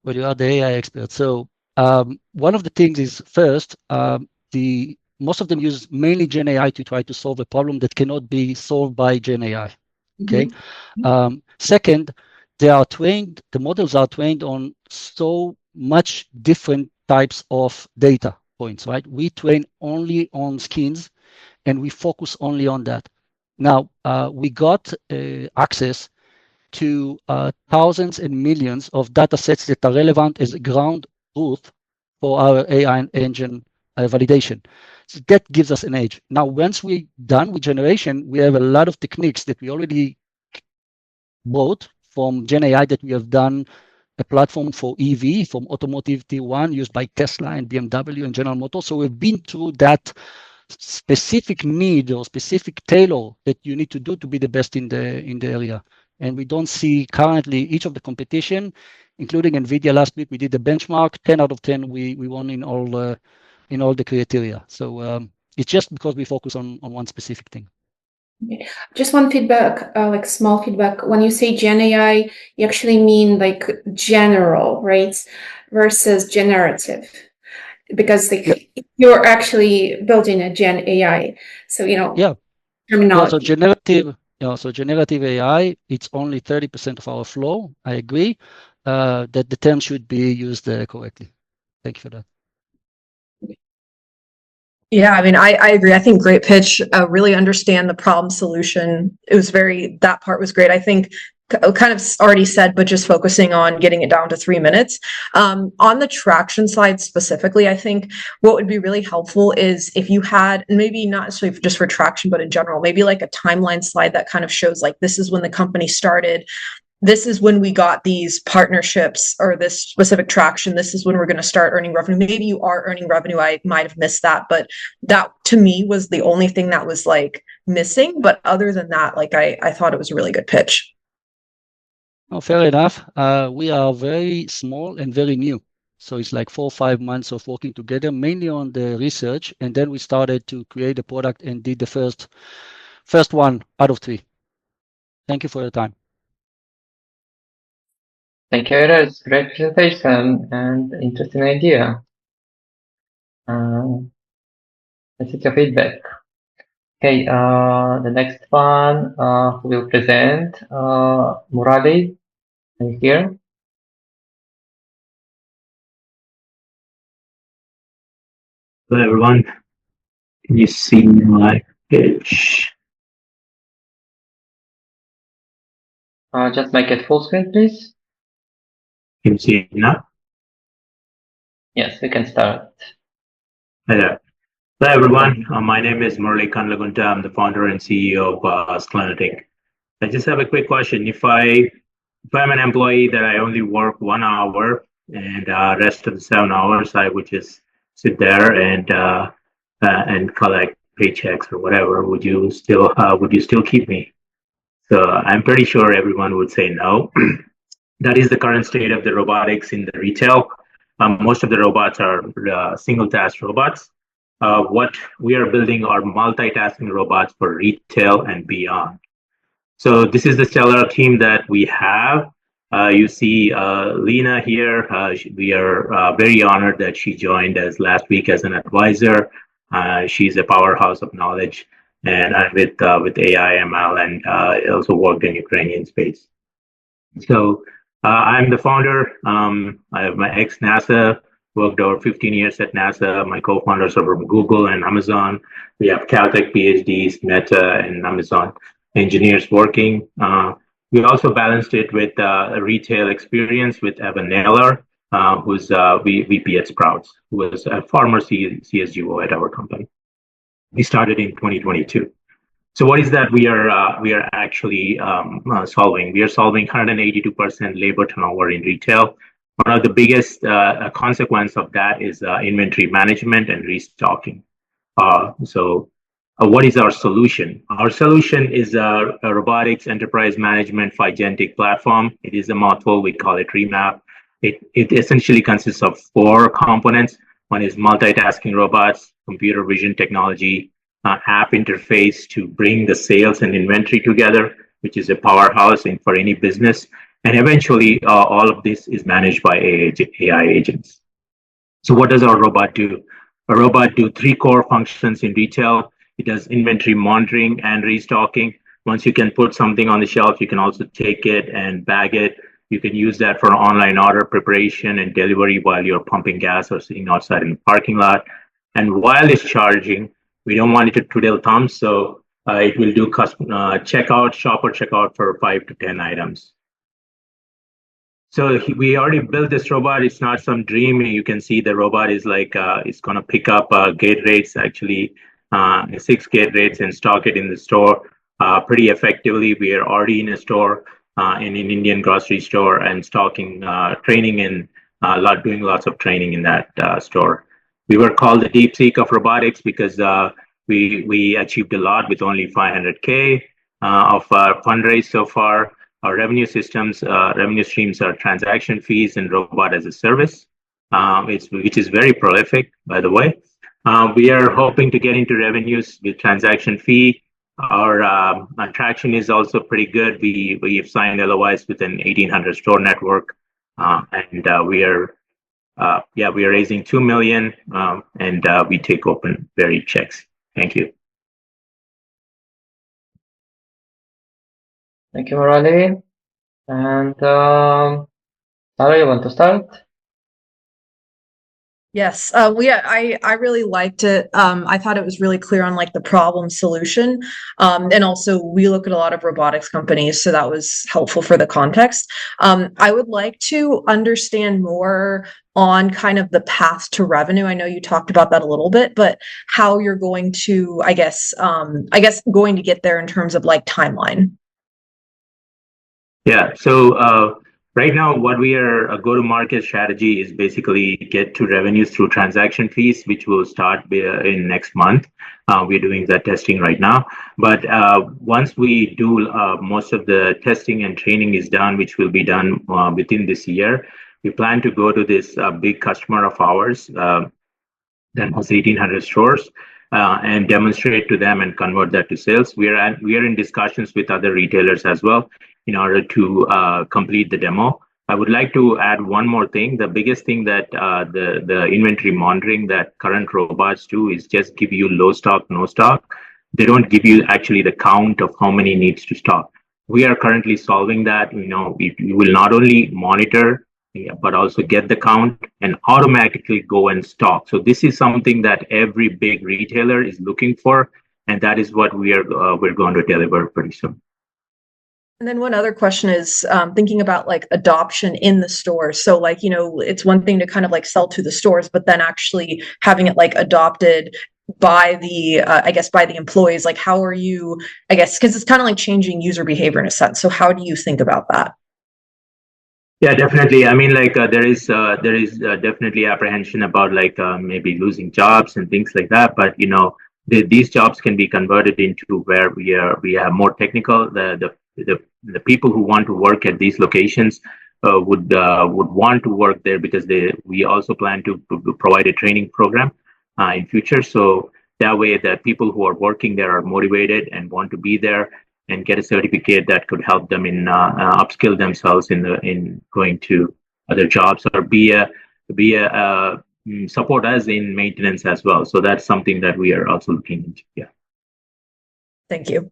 Well, you are the AI expert. So one of the things is first, most of them use mainly Gen AI to try to solve a problem that cannot be solved by Gen AI. Okay. Second, the models are trained on so much different types of data points, right? We train only on skins and we focus only on that. Now, we got access to thousands and millions of data sets that are relevant as ground truth for our AI engine validation. So that gives us an edge. Now, once we're done with generation, we have a lot of techniques that we already bought from Gen AI that we have done a platform for EV from automotive tier one used by Tesla and BMW and General Motors. So we've been through that specific need or specific tailor that you need to do to be the best in the area. And we don't see currently each of the competition, including NVIDIA last week, we did the benchmark, 10 out of 10, we won in all the criteria. So it's just because we focus on one specific thing. Just one feedback, like small feedback. When you say Gen AI, you actually mean like general, right? Versus generative. Because like you're actually building a Gen AI. So, terminology. So generative AI, it's only 30% of our flow. I agree that the term should be used correctly. Thank you for that. Yeah, I mean, I agree. I think great pitch, really understand the problem solution. That part was great. I think kind of already said, but just focusing on getting it down to 3 minutes. On the traction side specifically, I think what would be really helpful is if you had, maybe not necessarily just for traction, but in general, maybe like a timeline slide that kind of shows like, this is when the company started. This is when we got these partnerships or this specific traction. This is when we're going to start earning revenue. Maybe you are earning revenue. I might have missed that, but that to me was the only thing that was like missing. But other than that, like I thought it was a really good pitch. Oh, fair enough. We are very small and very new. So it's like 4 or 5 months of working together, mainly on the research. And then we started to create a product and did the first one out of 3. Thank you for your time. Thank you, Eres. Great presentation and interesting idea. Let's get your feedback. Okay, the next one who will present, Murali. Are you here? Hello, everyone. Can you see my pitch? Just make it full screen, please. Can you see it now? Yes, we can start. Hello. Hello, everyone. My name is Murali Kanlagunta. I'm the founder and CEO of Cosmetic. I just have a quick question. If I'm an employee that I only work 1 hour and rest of the 7 hours, I would just sit there and collect paychecks or whatever. Would you still keep me? So I'm pretty sure everyone would say no. That is the current state of the robotics in the retail. Most of the robots are single task robots. What we are building are multitasking robots for retail and beyond. So this is the stellar team that we have. You see Lena here. We are very honored that she joined us last week as an advisor. She's a powerhouse of knowledge, and with AI, ML, and also worked in Ukrainian space. So I'm the founder. I have my ex-NASA, worked over 15 years at NASA. My co-founders are from Google and Amazon. We have Caltech PhDs, Meta, and Amazon engineers working. We also balanced it with a retail experience with Evan Naylor, who's VP at Sprouts, who was a former CSGO at our company. We started in 2022. So what is that we are actually solving? We are solving 182% labor turnover in retail. One of the biggest consequence of that is inventory management and restocking. What is our solution? Our solution is a robotics enterprise management for agentic platform. It is a mouthful. We call it REMAP. It essentially consists of 4 components. One is multitasking robots, computer vision technology, app interface to bring the sales and inventory together, which is a powerhouse for any business. And eventually, all of this is managed by AI agents. So what does our robot do? A robot do 3 core functions in retail. It does inventory monitoring and restocking. Once you can put something on the shelf, you can also take it and bag it. You can use that for online order preparation and delivery while you're pumping gas or sitting outside in the parking lot. And while it's charging, we don't want it to twiddle thumbs, so it will do checkout, shopper checkout for 5 to 10 items. So we already built this robot. It's not some dream. You can see the robot is like, it's going to pick up gate rates, actually 6 gate rates, and stock it in the store pretty effectively. We are already in a store, in an Indian grocery store, and stocking, training, and doing lots of training in that store. We were called the DeepSeek of robotics because we achieved a lot with only 500K of fundraise so far. Our revenue streams are transaction fees and robot as a service, which is very prolific, by the way. We are hoping to get into revenues with transaction fee. Our traction is also pretty good. We have signed LOIs with an 1,800 store network, and we are raising $2 million, and we take open very checks. Thank you. Thank you, Murali. And Sarah, you want to start? Yes, I really liked it. I thought it was really clear on like the problem solution. And also we look at a lot of robotics companies, so that was helpful for the context. I would like to understand more on kind of the path to revenue. I know you talked about that a little bit, but how you're going to, I guess going to get there in terms of like timeline. Yeah, so right now, what a go-to-market strategy is basically get to revenues through transaction fees, which will start in next month. We're doing that testing right now. But once we do, most of the testing and training is done, which will be done within this year. We plan to go to this big customer of ours that has 1,800 stores and demonstrate to them and convert that to sales. We are in discussions with other retailers as well in order to complete the demo. I would like to add one more thing. The biggest thing that the inventory monitoring that current robots do is just give you low stock, no stock. They don't give you actually the count of how many needs to stock. We are currently solving that. We will not only monitor, but also get the count and automatically go and stock. So this is something that every big retailer is looking for, and that is what we're going to deliver pretty soon. And then one other question is thinking about like adoption in the stores. So like, it's one thing to kind of like sell to the stores, but then actually having it like adopted by the, by the employees. Like, how are you, because it's kind of like changing user behavior in a sense. So how do you think about that? Yeah, definitely. I mean, like there is definitely apprehension about like maybe losing jobs and things like that. But these jobs can be converted into where we have more technical. The people who want to work at these locations would want to work there because we also plan to provide a training program in future. So that way, the people who are working there are motivated and want to be there and get a certificate that could help them in upskill themselves in going to other jobs or support us in maintenance as well. So that's something that we are also looking into. Yeah. Thank you.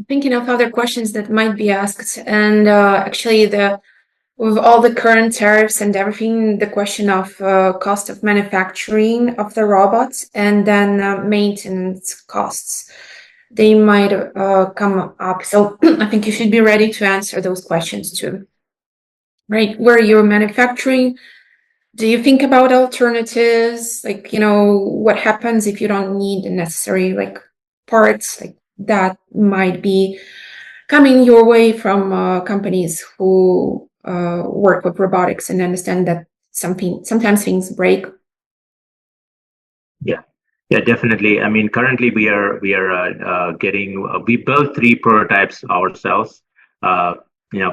Thinking of other questions that might be asked, and actually with all the current tariffs and everything, the question of cost of manufacturing of the robots and then maintenance costs, they might come up. So I think you should be ready to answer those questions too. Right, where you're manufacturing, do you think about alternatives? Like, what happens if you don't need the necessary like parts like that might be coming your way from companies who work with robotics and understand that sometimes things break? Yeah, definitely. I mean, currently we built 3 prototypes ourselves.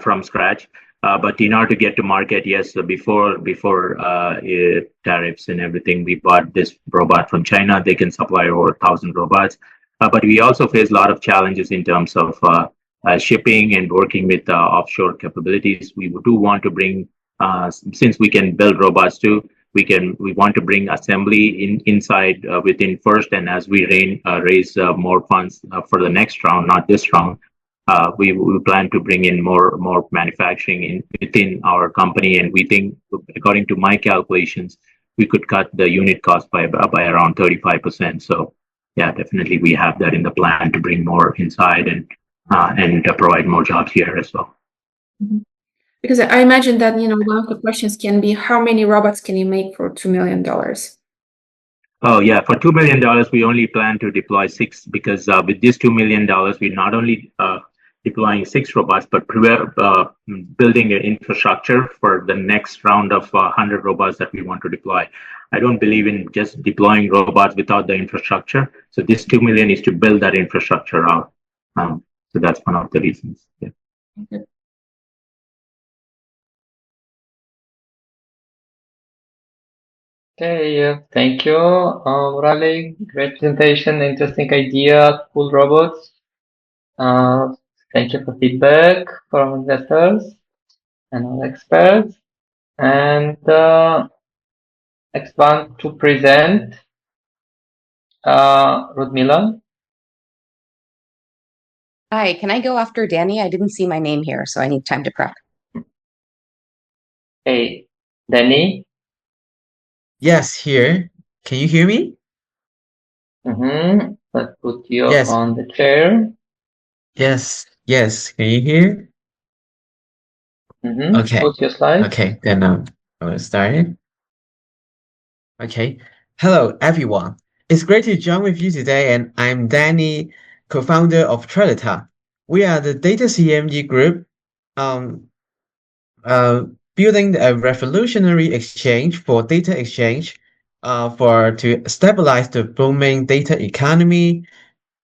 from scratch. But in order to get to market, yes, before tariffs and everything, we bought this robot from China. They can supply over 1,000 robots. But we also face a lot of challenges in terms of shipping and working with offshore capabilities. We do want to bring, since we can build robots too, we want to bring assembly inside within first, and as we raise more funds for the next round, not this round, we plan to bring in more manufacturing within our company, and we think, according to my calculations, we could cut the unit cost by around 35%. So yeah, definitely we have that in the plan to bring more inside and provide more jobs here as well. Mm-hmm. Because I imagine that, one of the questions can be, how many robots can you make for $2 million? Oh, yeah. For $2 million, we only plan to deploy 6, because with this $2 million, we're not only deploying 6 robots, but building an infrastructure for the next round of 100 robots that we want to deploy. I don't believe in just deploying robots without the infrastructure. So this $2 million is to build that infrastructure out. So that's one of the reasons. Yeah. Okay. Okay, thank you, Murali. Great presentation, interesting idea, cool robots. Thank you for feedback from investors and all experts. And next one to present, Rudmila. Hi, can I go after Danny? I didn't see my name here, so I need time to prep. Hey, Danny. Yes, here. Can you hear me? Mm-hmm. Let's put you Yes. on the chair. Yes. Can you hear? Mm-hmm. Okay. Put your slide. Okay, then I'm gonna start it. Okay. Hello, everyone. It's great to join with you today, and I'm Danny, co-founder of Trilita. We are the data CME group, building a revolutionary exchange for data exchange, to stabilize the booming data economy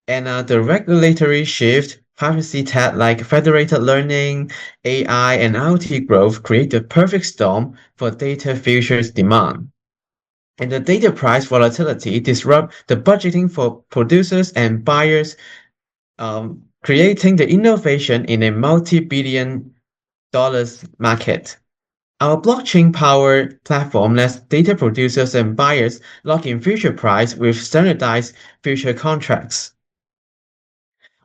and the regulatory shift. Privacy tech like federated learning, AI, and IoT growth create the perfect storm for data futures demand. And the data price volatility disrupt the budgeting for producers and buyers, creating the innovation in a multi-billion dollars market. Our blockchain-powered platform lets data producers and buyers lock in future price with standardized future contracts.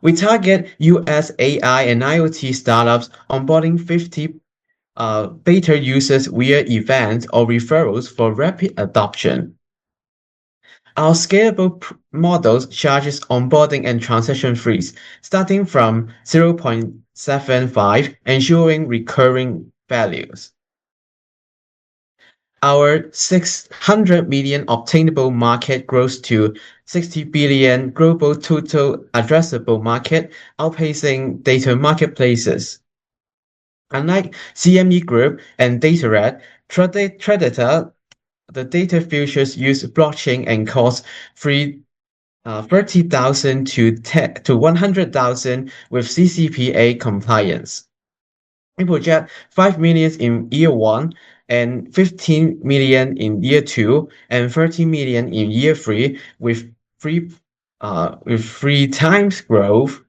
We target US AI and IoT startups, onboarding 50 beta users via events or referrals for rapid adoption. Our scalable models charges onboarding and transaction fees, starting from 0.75, ensuring recurring values. Our 600 million obtainable market grows to 60 billion global total addressable market, outpacing data marketplaces. Unlike CME Group and DataRed, Trilita, the data futures use blockchain and cost 30,000 to 100,000 with CCPA compliance. We project 5 million in year 1 and 15 million in year 2 and 30 million in year 3 with 3 times growth.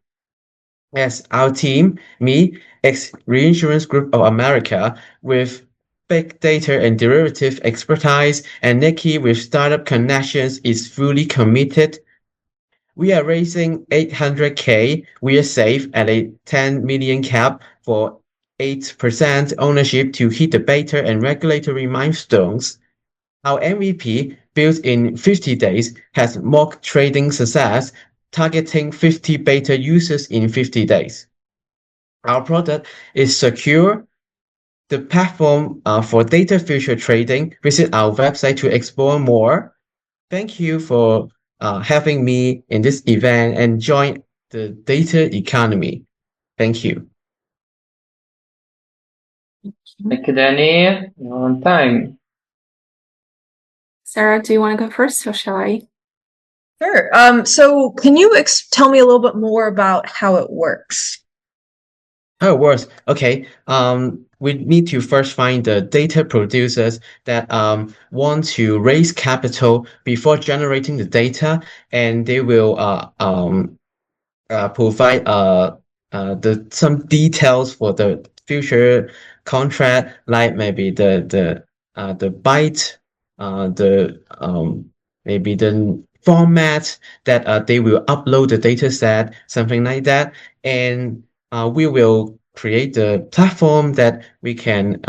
As our team, me, ex-Reinsurance Group of America, with big data and derivative expertise, and Nikki with startup connections is fully committed. We are raising 800K. We are safe at a 10 million cap for 8% ownership to hit the beta and regulatory milestones. Our MVP, built in 50 days, has mock trading success, targeting 50 beta users in 50 days. Our product is secure. The platform for data future trading. Visit our website to explore more. Thank you for having me in this event and join the data economy. Thank you. Thank you, Danny. You're on time. Sarah, do you want to go first, or shall I? Sure. So can you tell me a little bit more about how it works? Oh, worse. Okay. We need to first find the data producers that want to raise capital before generating the data, and they will provide the some details for the future contract, like maybe the byte, the maybe the format that they will upload the data set, something like that, and we will create the platform that we can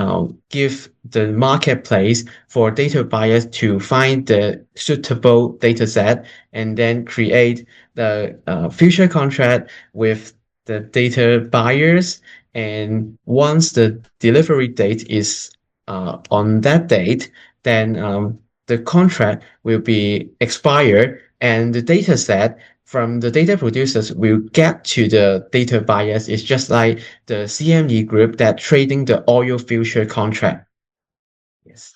give the marketplace for data buyers to find the suitable data set and then create the future contract with the data buyers. And once the delivery date is on that date, then the contract will be expired and the data set from the data producers will get to the data buyers. It's just like the CME group that trading the oil future contract. Yes.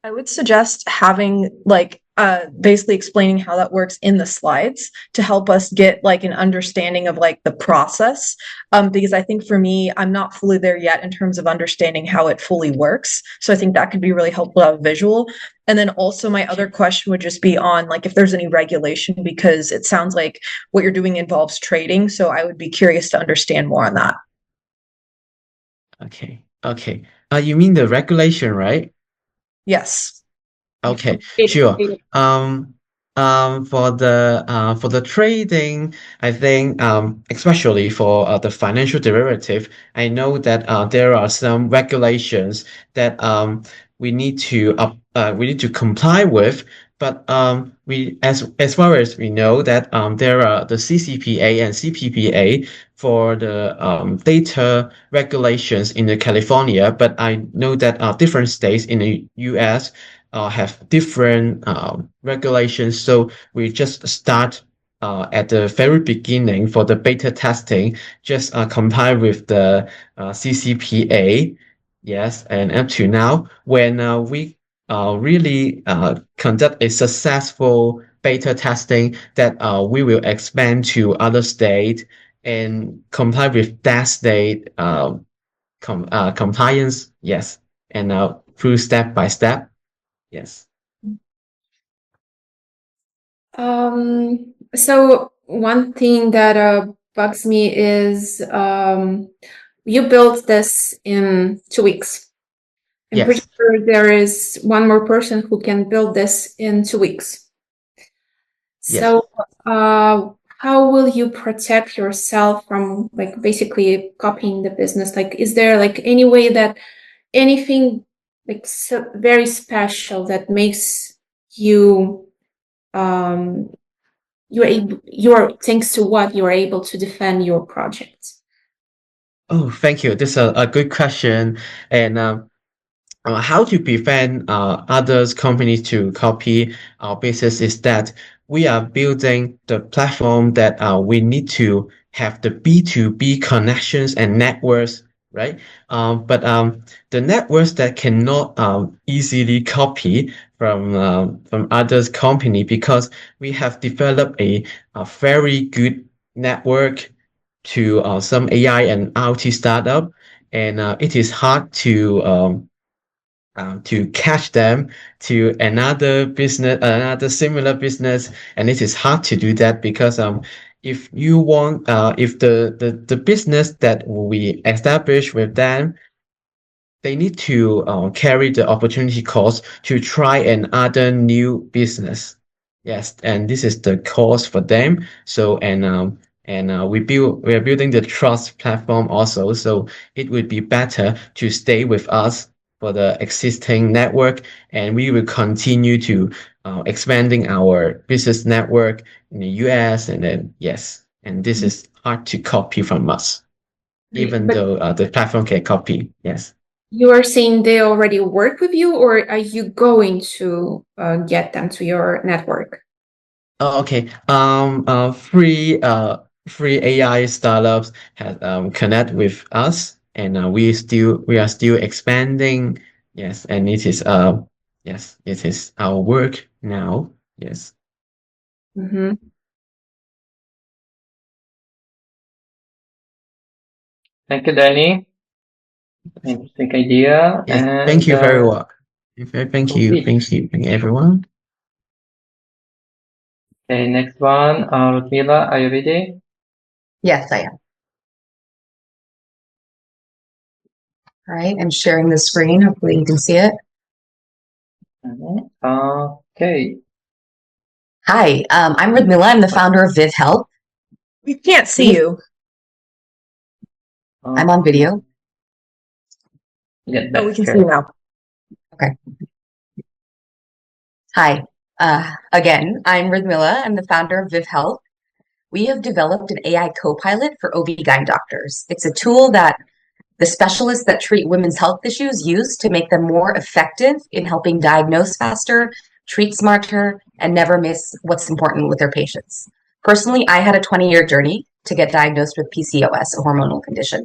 I would suggest having basically explaining how that works in the slides to help us get like an understanding of like the process. Because I think for me, I'm not fully there yet in terms of understanding how it fully works. So I think that could be really helpful to have visual. And then also my other question would just be on like if there's any regulation, because it sounds like what you're doing involves trading. So I would be curious to understand more on that. Okay. Okay. You mean the regulation, right? Yes. Okay, sure. For the trading, I think especially for the financial derivative, I know that there are some regulations that we need to comply with. But we as far as we know that there are the CCPA and CPPA for the data regulations in the California. But I know that different states in the U.S. Have different regulations. So we just start at the very beginning for the beta testing, just comply with the CCPA. Yes, and up to now, when we really conduct a successful beta testing, that we will expand to other states and comply with that state compliance. Yes, and through step by step. Yes. So one thing that bugs me is you built this in 2 weeks. I'm Yes. pretty sure there is one more person who can build this in 2 weeks. Yes. So how will you protect yourself from like basically copying the business? Like, is there like any way that anything like so very special that makes you you're thanks to what you're able to defend your project? Oh, thank you. This is a good question. And how to prevent others companies to copy our business is that we are building the platform that we need to have the B2B connections and networks, right? But the networks that cannot easily copy from others company, because we have developed a very good network to some AI and IoT startup, and it is hard to catch them to another business, another similar business, and it is hard to do that because if you want if the business that we establish with them, they need to carry the opportunity cost to try another new business. Yes, and this is the cost for them. So we are building the trust platform also. So it would be better to stay with us for the existing network, and we will continue to expanding our business network in the US, and then yes, and this is hard to copy from us, even But though the platform can copy. Yes. you are saying they already work with you, or are you going to get them to your network? Oh, okay. Free AI startups have connect with us, and we are still expanding. Yes, and it is yes, it is our work now. Yes. Mm-hmm. Thank you, Danny. Interesting idea. Yes, And thank you very much. Thank you, everyone. Okay, next one. Ludmila, are you ready? Yes, I am. All right, I'm sharing the screen. Hopefully you can see it. Okay. Hi, I'm Ludmila. I'm the founder of Viv Health. We can't see you. I'm on video. Yeah, Oh, we can see you now. Okay. Hi. Again, I'm Ludmila. I'm the founder of Viv Health. We have developed an AI co-pilot for OB-GYN doctors. It's a tool that the specialists that treat women's health issues use to make them more effective in helping diagnose faster, treat smarter, and never miss what's important with their patients. Personally, I had a 20-year journey to get diagnosed with PCOS, a hormonal condition.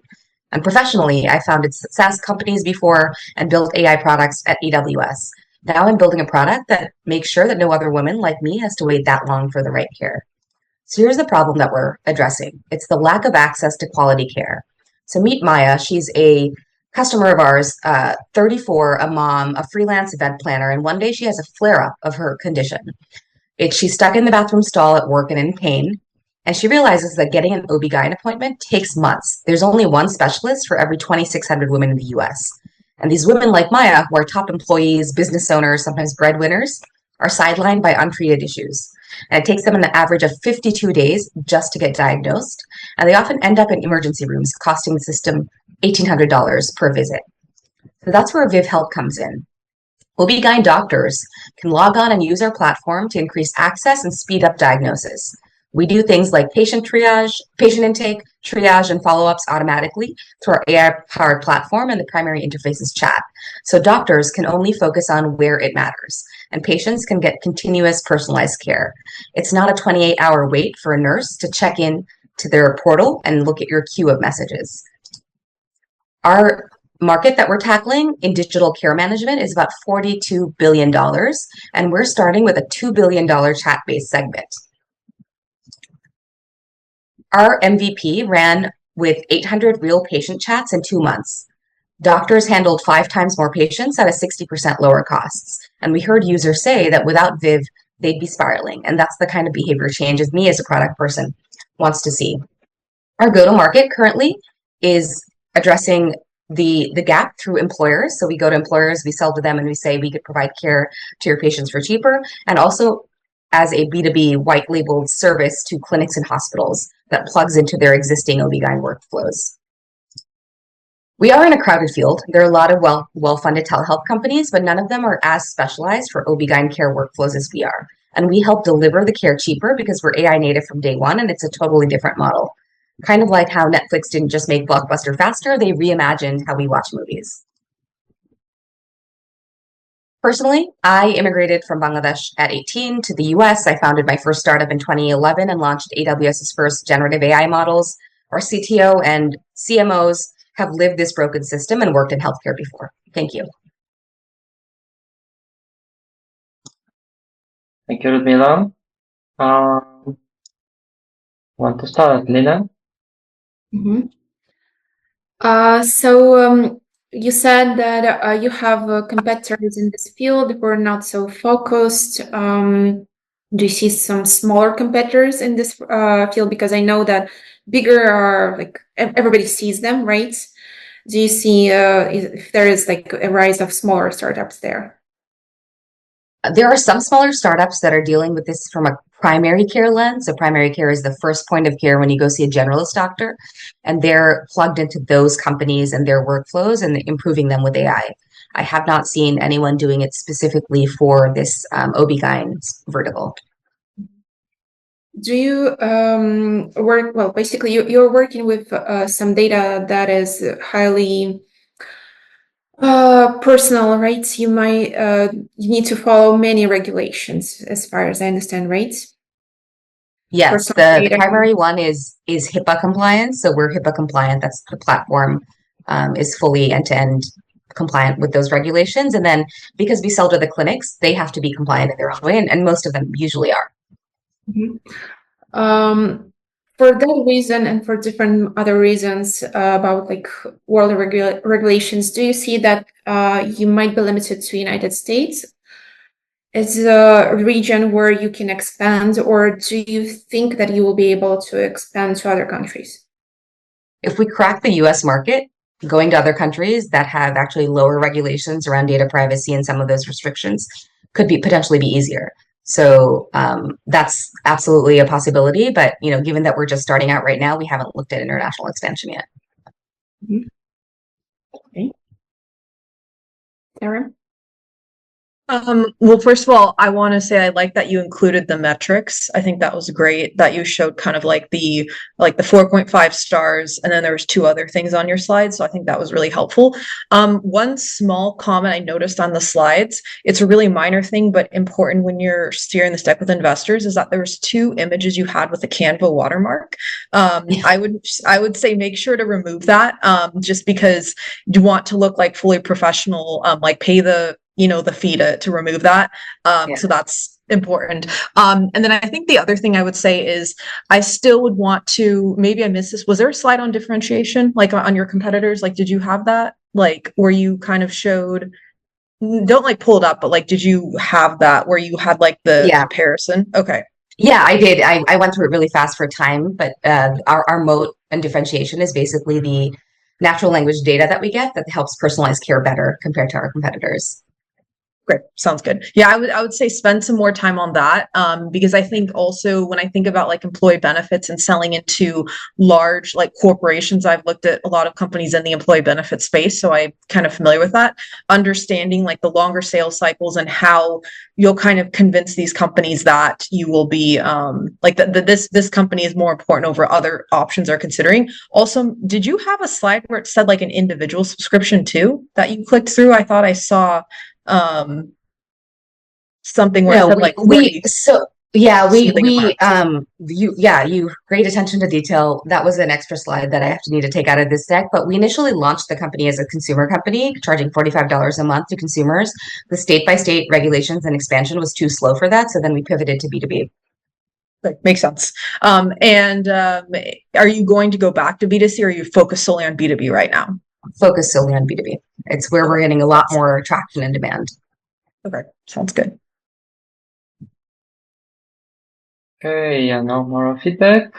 And professionally, I founded SaaS companies before and built AI products at AWS. Now I'm building a product that makes sure that no other woman like me has to wait that long for the right care. So here's the problem that we're addressing. It's the lack of access to quality care. So meet Maya. She's a customer of ours, 34, a mom, a freelance event planner, and one day she has a flare-up of her condition. She's stuck in the bathroom stall at work and in pain, and she realizes that getting an OB-GYN appointment takes months. There's only one specialist for every 2,600 women in the US. And these women like Maya, who are top employees, business owners, sometimes breadwinners, are sidelined by untreated issues. And it takes them an average of 52 days just to get diagnosed. And they often end up in emergency rooms, costing the system $1,800 per visit. So that's where Viv Health comes in. OB-GYN doctors can log on and use our platform to increase access and speed up diagnosis. We do things like patient intake, triage, and follow-ups automatically through our AI-powered platform, and the primary interface is chat. So doctors can only focus on where it matters, and patients can get continuous personalized care. It's not a 28-hour wait for a nurse to check in to their portal and look at your queue of messages. Our market that we're tackling in digital care management is about $42 billion, and we're starting with a $2 billion chat-based segment. Our MVP ran with 800 real patient chats in 2 months. Doctors handled 5 times more patients at a 60% lower costs. And we heard users say that without Viv, they'd be spiraling. And that's the kind of behavior change as me as a product person wants to see. Our go-to-market currently is addressing the gap through employers. So we go to employers, we sell to them, and we say we could provide care to your patients for cheaper. And also as a B2B white labeled service to clinics and hospitals that plugs into their existing OB-GYN workflows. We are in a crowded field. There are a lot of well-funded telehealth companies, but none of them are as specialized for OB-GYN care workflows as we are. And we help deliver the care cheaper because we're AI native from day one, and it's a totally different model. Kind of like how Netflix didn't just make Blockbuster faster, they reimagined how we watch movies. Personally, I immigrated from Bangladesh at 18 to the US. I founded my first startup in 2011 and launched AWS's first generative AI models. Our CTO and CMOs have lived this broken system and worked in healthcare before. Thank you. Thank you, Ludmila. Want to start, Lena? You said that you have competitors in this field who are not so focused. Do you see some smaller competitors in this field? Because I know that bigger are like everybody sees them, right? Do you see if there is like a rise of smaller startups there? There are some smaller startups that are dealing with this from a primary care lens. So primary care is the first point of care when you go see a generalist doctor, and they're plugged into those companies and their workflows and improving them with AI. I have not seen anyone doing it specifically for this OB-GYN vertical. Do you work, well, basically you're working with some data that is highly personal, right? You might you need to follow many regulations, as far as I understand, right? Yes, the primary one is HIPAA compliance. So we're HIPAA compliant. That's the platform is fully end-to-end compliant with those regulations. And then because we sell to the clinics, they have to be compliant in their own way, and most of them usually are. For that reason and for different other reasons about like world regulations, do you see that you might be limited to United States as a region where you can expand, or do you think that you will be able to expand to other countries? If we crack the US market, going to other countries that have actually lower regulations around data privacy and some of those restrictions could be potentially be easier. So that's absolutely a possibility. But given that we're just starting out right now, we haven't looked at international expansion yet. Okay. Sarah? Well, first of all, I want to say I like that you included the metrics. I think that was great that you showed kind of like the 4.5 stars, and then there was 2 other things on your slides. So I think that was really helpful. One small comment I noticed on the slides, it's a really minor thing, but important when you're steering this deck with investors, is that there was 2 images you had with the Canva watermark. I would say make sure to remove that, just because you want to look like fully professional, like pay the fee to remove that. So that's important. And then I think the other thing I would say is I still would want to, maybe I missed this. Was there a slide on differentiation, like on your competitors? Like, did you have that? Like, where you kind of showed, don't like pull it up, but like, did you have that where you had like the comparison? Okay. Yeah, I did. I went through it really fast for time, but our moat and differentiation is basically the natural language data that we get that helps personalize care better compared to our competitors. Great. Sounds good. Yeah, I would say spend some more time on that, because I think also when I think about like employee benefits and selling into large like corporations, I've looked at a lot of companies in the employee benefit space, so I'm kind of familiar with that. Understanding like the longer sales cycles and how you'll kind of convince these companies that you will be like this company is more important over other options they're considering. Also, did you have a slide where it said like an individual subscription too that you clicked through? I thought I saw something where it said like you great attention to detail. That was an extra slide that I need to take out of this deck. But we initially launched the company as a consumer company, charging $45 a month to consumers. The state-by-state regulations and expansion was too slow for that, so then we pivoted to B2B. Makes sense. And are you going to go back to B2C, or are you focused solely on B2B right now? Focus solely on B2B. It's where we're getting a lot more traction and demand. Okay, sounds good. Okay, no more feedback.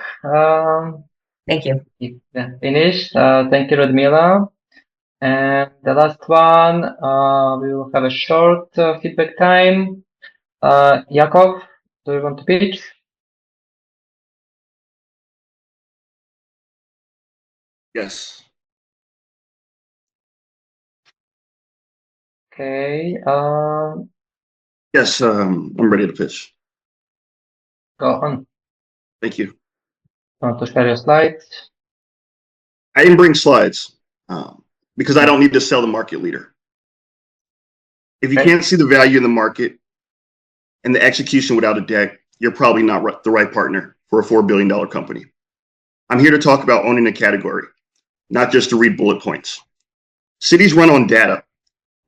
Thank you. Finished. Thank you, Ludmila. And the last one, we will have a short feedback time. Yakov, do you want to pitch? Yes. Okay. Yes, I'm ready to pitch. Go on. Thank you. Want to share your slides? I didn't bring slides because I don't need to sell the market leader. If you can't see the value in the market and the execution without a deck, you're probably not the right partner for a $4 billion company. I'm here to talk about owning a category, not just to read bullet points. Cities run on data,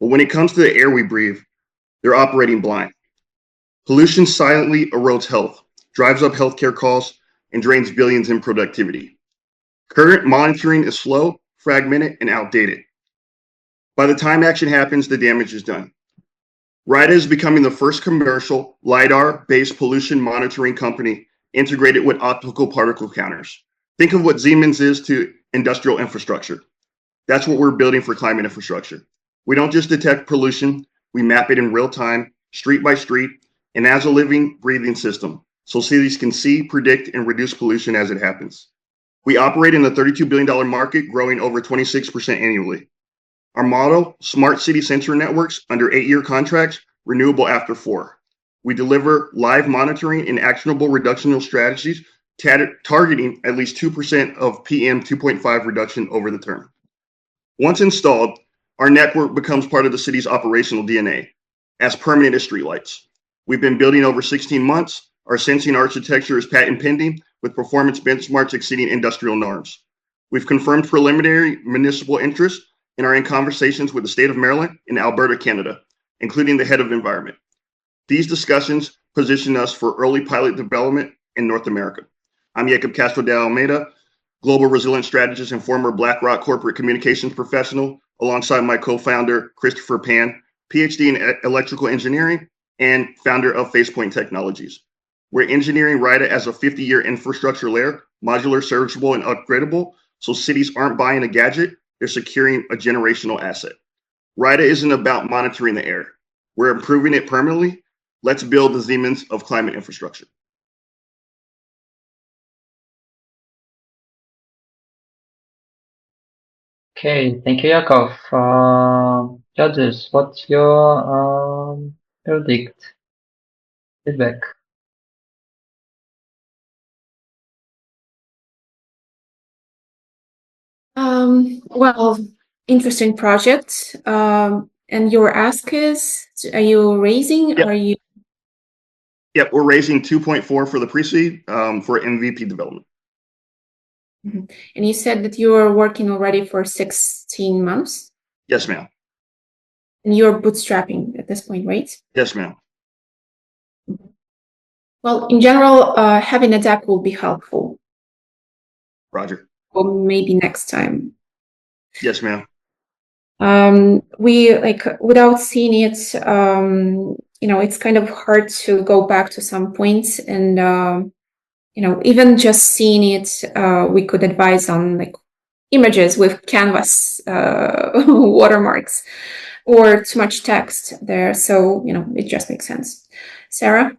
but when it comes to the air we breathe, they're operating blind. Pollution silently erodes health, drives up healthcare costs, and drains billions in productivity. Current monitoring is slow, fragmented, and outdated. By the time action happens, the damage is done. RIDA is becoming the first commercial LiDAR-based pollution monitoring company integrated with optical particle counters. Think of what Siemens is to industrial infrastructure. That's what we're building for climate infrastructure. We don't just detect pollution, we map it in real time, street by street, and as a living, breathing system, so cities can see, predict, and reduce pollution as it happens. We operate in a $32 billion market, growing over 26% annually. Our motto, smart city sensor networks under 8-year contracts, renewable after 4. We deliver live monitoring and actionable reductional strategies, targeting at least 2% of PM 2.5 reduction over the term. Once installed, our network becomes part of the city's operational DNA, as permanent as streetlights. We've been building over 16 months. Our sensing architecture is patent pending, with performance benchmarks exceeding industrial norms. We've confirmed preliminary municipal interest and are in conversations with the state of Maryland and Alberta, Canada, including the head of environment. These discussions position us for early pilot development in North America. I'm Jacob Castro de Almeida, Global Resilience Strategist and former BlackRock Corporate Communications Professional, alongside my co-founder, Christopher Pan, PhD in Electrical Engineering and founder of Facepoint Technologies. We're engineering RIDA as a 50-year infrastructure layer, modular, serviceable, and upgradable, so cities aren't buying a gadget, they're securing a generational asset. RIDA isn't about monitoring the air. We're improving it permanently. Let's build the Siemens of climate infrastructure. Okay, thank you, Yakov. Judges, what's your verdict? Feedback? Well, interesting project. And your ask is, are you raising? Yep. Are you? Yep, we're raising 2.4 for the pre-seed for MVP development. Mm-hmm. And you said that you are working already for 16 months? Yes, ma'am. And you're bootstrapping at this point, right? Yes, ma'am. Well, in general, having a deck will be helpful. Roger. Or maybe next time. Yes, ma'am. We without seeing it, it's kind of hard to go back to some points, and even just seeing it, we could advise on images with canvas watermarks or too much text there. So it just makes sense. Sarah?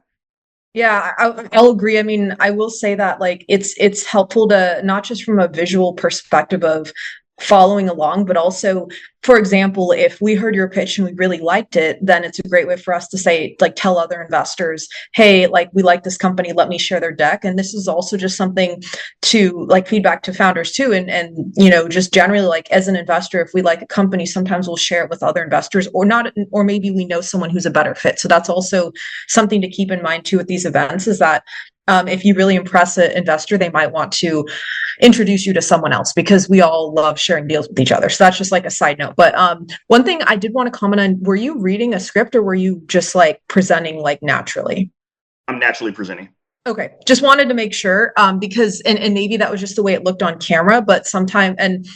Yeah, I'll agree. I mean, I will say that it's helpful to not just from a visual perspective of following along, but also, for example, if we heard your pitch and we really liked it, then it's a great way for us to say, tell other investors, hey, we like this company, let me share their deck. And this is also just something to feedback to founders too. And just generally, as an investor, if we like a company, sometimes we'll share it with other investors or not, or maybe we know someone who's a better fit. So that's also something to keep in mind too with these events, is that if you really impress an investor, they might want to introduce you to someone else, because we all love sharing deals with each other. So that's just a side note. But one thing I did want to comment on, were you reading a script or were you just presenting naturally? I'm naturally presenting. Okay, just wanted to make sure, because and maybe that was just the way it looked on camera, but sometime and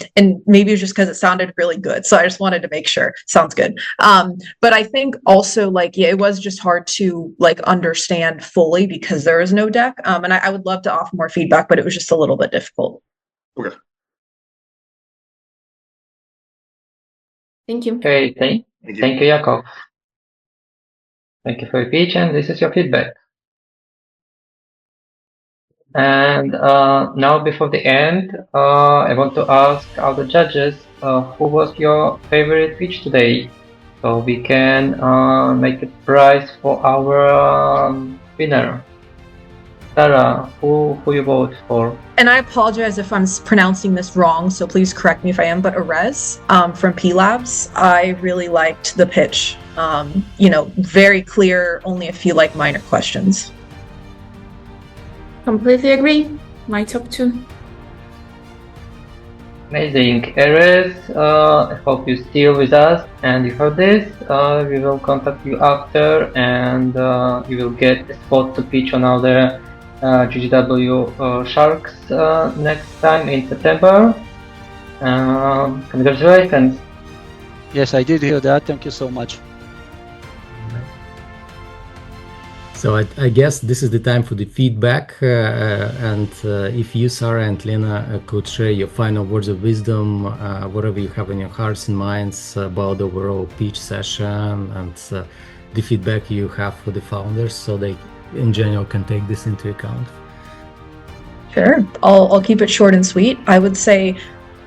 maybe it was just because it sounded really good. So I just wanted to make sure. Sounds good. But I think also it was just hard to understand fully because there is no deck. And I would love to offer more feedback, but it was just a little bit difficult. Okay. Thank you. Okay, thank you, Yakov. Thank you for your pitch, and this is your feedback. And now, before the end, I want to ask all the judges, who was your favorite pitch today? So we can make a prize for our winner. Sarah, who you vote for? And I apologize if I'm pronouncing this wrong, so please correct me if I am, but Erez from P Labs, I really liked the pitch. Very clear, only a few minor questions. Completely agree. My top 2. Amazing. Erez, I hope you're still with us and you heard this. We will contact you after, and you will get a spot to pitch on our GGW Sharks next time in September. Congratulations. Yes, I did hear that. Thank you so much. So I guess this is the time for the feedback, and if you, Sarah and Lena, could share your final words of wisdom, whatever you have in your hearts and minds about the overall pitch session and the feedback you have for the founders, so they in general can take this into account. Sure, I'll keep it short and sweet. I would say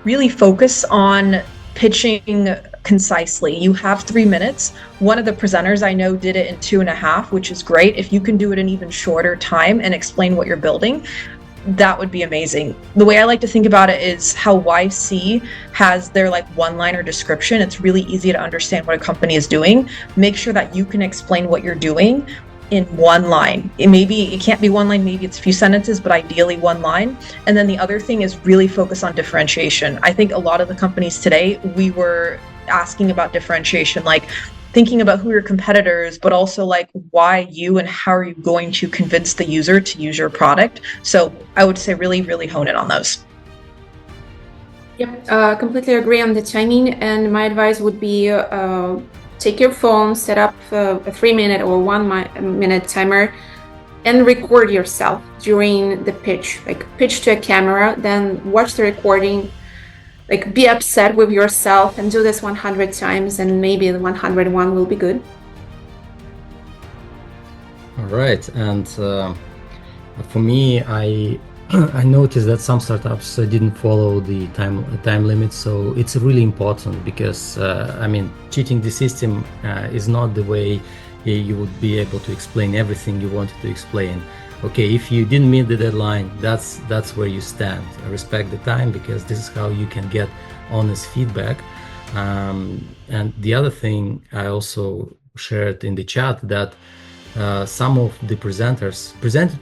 really focus on pitching concisely. You have 3 minutes. One of the presenters I know did it in 2.5, which is great. If you can do it in even shorter time and explain what you're building, that would be amazing. The way I like to think about it is how YC has their one-liner description. It's really easy to understand what a company is doing. Make sure that you can explain what you're doing in one line. It can't be one line, maybe it's a few sentences, but ideally one line. And then the other thing is really focus on differentiation. I think a lot of the companies today, we were asking about differentiation, thinking about who your competitors, but also like why you and how are you going to convince the user to use your product. So I would say really, really hone in on those. Yep, completely agree on the timing. And my advice would be take your phone, set up a 3-minute or 1-minute timer, and record yourself during the pitch. Like pitch to a camera, then watch the recording. Like be upset with yourself and do this 100 times, and maybe the 101 will be good. All right, and for me, I noticed that some startups didn't follow the time limit, so it's really important because I mean, cheating the system is not the way you would be able to explain everything you wanted to explain. Okay, if you didn't meet the deadline, that's where you stand. Respect the time, because this is how you can get honest feedback. And the other thing I also shared in the chat that some of the presenters presented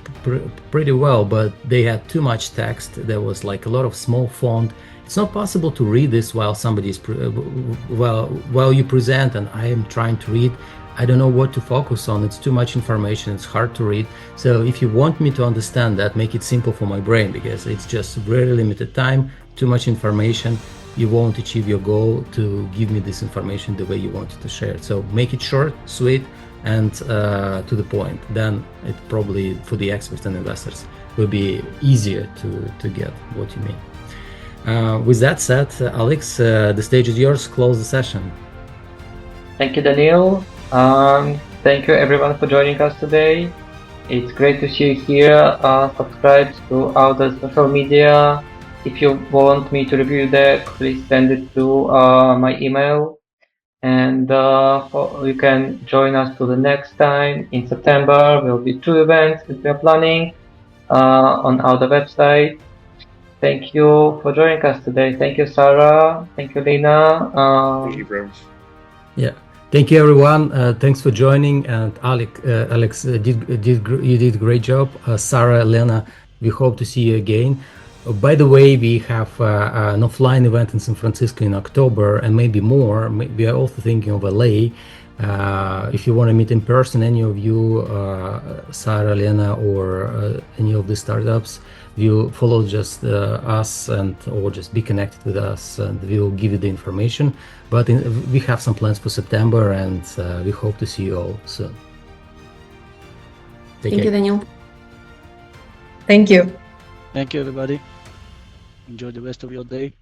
pretty well, but they had too much text. There was like a lot of small font. It's not possible to read this while somebody's while you present, and I am trying to read. I don't know what to focus on. It's too much information. It's hard to read. So if you want me to understand that, make it simple for my brain, because it's just very limited time, too much information. You won't achieve your goal to give me this information the way you wanted to share it. So make it short, sweet, and to the point. Then it probably, for the experts and investors, will be easier to get what you mean. With that said, Alex, the stage is yours. Close the session. Thank you, Daniil. Thank you everyone for joining us today. It's great to see you here. Subscribe to our social media. If you want me to review that, please send it to my email. And you can join us to the next time. In September, there will be 2 events that we are planning on our website. Thank you for joining us today. Thank you, Sarah. Thank you, Lena. Thank you very much. Yeah. Thank you, everyone. Thanks for joining. And Alex, you did a great job. Sarah, Lena, we hope to see you again. By the way, we have an offline event in San Francisco in October, and maybe more. We are also thinking of LA. If you want to meet in person, any of you, Sarah, Lena, or any of the startups, you follow just us or just be connected with us, and we will give you the information. But we have some plans for September, and we hope to see you all soon. Thank you, Daniil. Thank you. Thank you, everybody. Enjoy the rest of your day.